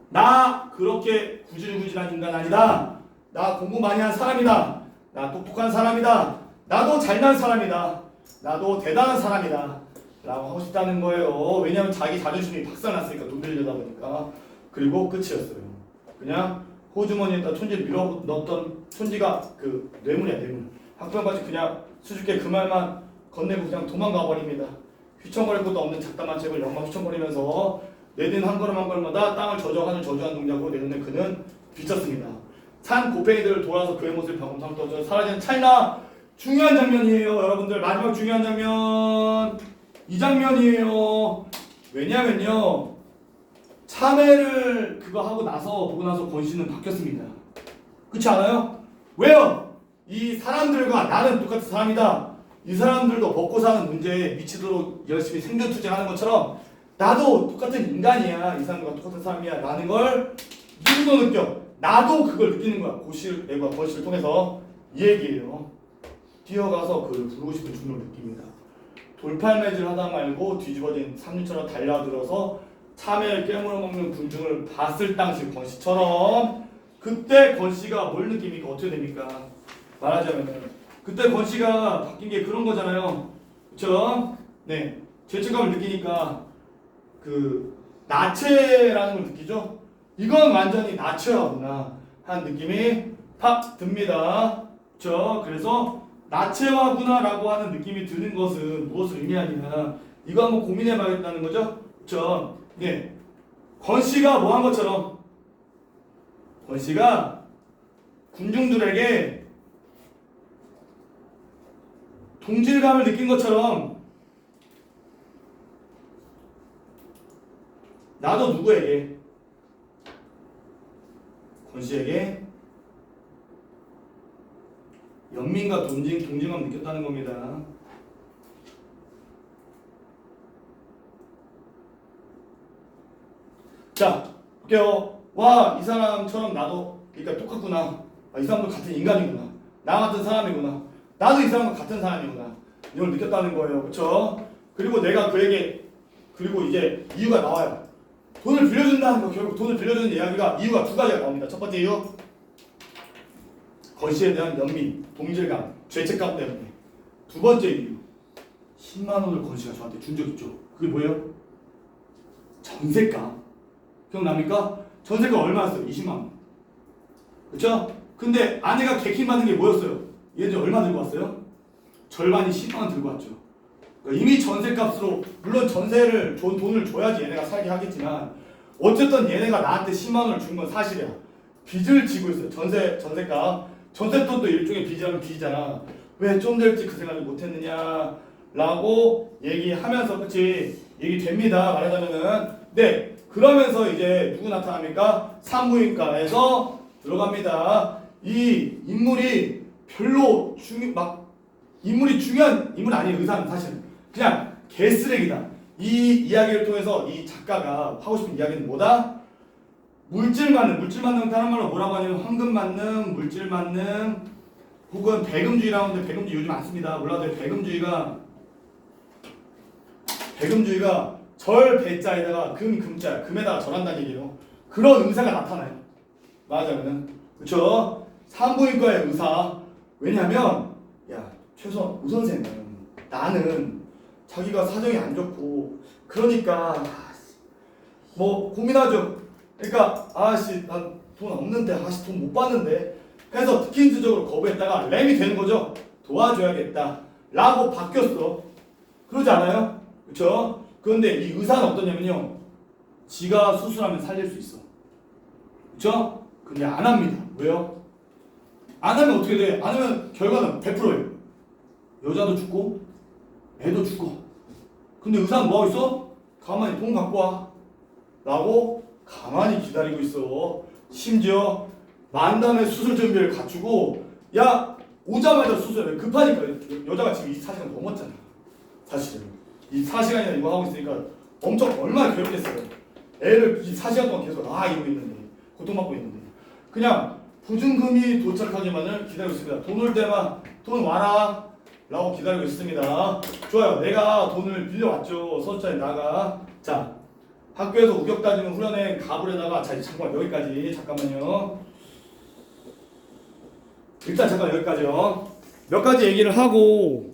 나 그렇게 구질구질한 인간 아니다. 나 공부 많이 한 사람이다. 나 똑똑한 사람이다. 나도 잘난 사람이다. 나도 대단한 사람이다 라고 하고 싶다는 거예요. 왜냐하면 자기 자존심이 박살났으니까 돈 빌려다 보니까. 그리고 끝이었어요. 그냥 호주머니에다 촌지를 밀어 넣었던 촌지가 그 뇌물이야 뇌물. 학병까지 그냥 수줍게 그 말만 건네고 그냥 도망가 버립니다. 휘청거릴 것도 없는 작다만 책을 영막 휘청거리면서 내딛는 한 걸음 한 걸음마다 땅을 저저하는 저주한 동작으로 내 눈에 그는 비쳤습니다. 산 곱팽이들을 돌아서 그의 모습을 병검상 떠져 사라지는 찰나. 중요한 장면이에요 여러분들. 마지막 중요한 장면 이 장면이에요. 왜냐면요 참회를 그거 하고 나서 보고 나서 권씨는 바뀌었습니다. 그렇지 않아요? 왜요? 이 사람들과 나는 똑같은 사람이다. 이 사람들도 먹고 사는 문제에 미치도록 열심히 생존 투쟁하는 것처럼 나도 똑같은 인간이야. 이 사람들과 똑같은 사람이야 라는 걸 누구도 느껴. 나도 그걸 느끼는 거야. 고실과 권씨를 통해서. 이 얘기예요. 뛰어가서 그를 부르고 싶은 충동을 느낍니다. 돌팔매질 하다 말고 뒤집어진 삼류처럼 달려들어서 참외를 깨물어 먹는 군중을 봤을 당시 권씨처럼 그때 권씨가 뭘 느낍니까? 어떻게 됩니까? 말하자면 그때 권씨가 바뀐 게 그런 거잖아요. 그쵸? 네, 죄책감을 느끼니까 그 나체라는 걸 느끼죠? 이건 완전히 나체화구나 하는 느낌이 팍 듭니다. 그쵸? 그래서 나체화구나 라고 하는 느낌이 드는 것은 무엇을 의미하느냐 이거 한번 고민해 봐야겠다는 거죠. 그쵸? 네, 권씨가 뭐 한 것처럼 권씨가 군중들에게 동질감을 느낀 것처럼 나도 누구에게? 권씨에게 연민과 동질감 느꼈다는 겁니다. 자, 볼게요. 와, 이 사람처럼 나도 그러니까 똑같구나. 아, 이 사람도 같은 인간이구나. 나 같은 사람이구나. 나도 이 사람과 같은 사람이구나. 이걸 느꼈다는 거예요. 그렇죠? 그리고 내가 그에게 그리고 이제 이유가 나와요. 돈을 빌려준다는 거, 결국 돈을 빌려주는 이야기가 이유가 두 가지가 나옵니다. 첫 번째 이유, 권씨에 대한 연민, 동질감, 죄책감 때문에. 두 번째 이유, 10만 원을 권씨가 저한테 준 적 있죠. 그게 뭐예요? 전세가. 기억납니까? 전세가 얼마였어요? 20만 원. 그렇죠? 근데 아내가 객힌 받는 게 뭐였어요? 얘들 얼마 들고 왔어요? 절반이 10만 원 들고 왔죠. 그러니까 이미 전세값으로, 물론 전세를 돈을 줘야지 얘네가 살게 하겠지만 어쨌든 얘네가 나한테 10만 원을 준 건 사실이야. 빚을 지고 있어요. 전세값. 전세돈도 일종의 빚이라면 빚이잖아. 왜 좀 될지 그 생각을 못했느냐 라고 얘기하면서, 그치? 얘기됩니다. 말하자면은. 네, 그러면서 이제 누구 나타납니까? 산부인과에서 들어갑니다. 이 인물이 별로 인물이 중요한 인물 아니에요. 의사는 사실은 그냥 개쓰레기다. 이 이야기를 통해서 이 작가가 하고 싶은 이야기는 뭐다? 물질 만능 다른 말로 뭐라고 하냐면 황금 만능, 물질 만능, 혹은 배금주의라고 하는데 배금주의 요즘 안 씁니다. 몰라도 배금주의가 절 배자에다가 금자, 금에다가 절한다는 얘기예요. 그런 의사가 나타나요. 말하자면은. 그쵸? 산부인과의 의사. 왜냐면 야, 우 선생은 나는 자기가 사정이 안 좋고 그러니까 뭐 고민하죠. 그러니까 아씨 난 돈 없는데 아씨 돈 못 받는데 해서 특킨즈적으로 거부했다가 램이 되는 거죠. 도와줘야겠다 라고 바뀌었어. 그러지 않아요? 그쵸? 그런데 이 의사는 어떠냐면요, 지가 수술하면 살릴 수 있어. 그쵸? 근데 안 합니다. 왜요? 안 하면 어떻게 돼? 안 하면 결과는 100%예요. 여자도 죽고 애도 죽고. 근데 의사는 뭐하고 있어? 가만히 돈 갖고 와 라고 가만히 기다리고 있어. 심지어 만담의 수술 준비를 갖추고, 야 오자마자 수술해. 급하니까. 여자가 지금 24시간 넘었잖아. 사실은 24시간이나 이거 하고 있으니까 엄청 얼마나 괴롭겠어요. 애를 24시간 동안 계속 이러고 있는데, 고통받고 있는데, 그냥 보증금이 도착하기만을 기다리고 있습니다. 돈 올 때만 돈 와라 라고 기다리고 있습니다. 좋아요. 내가 돈을 빌려왔죠. 서울자에 나가. 자, 학교에서 우격 따지는 후련행 가불에다가, 자 이제 잠깐만 여기까지. 잠깐만요. 일단 잠깐 여기까지요. 몇 가지 얘기를 하고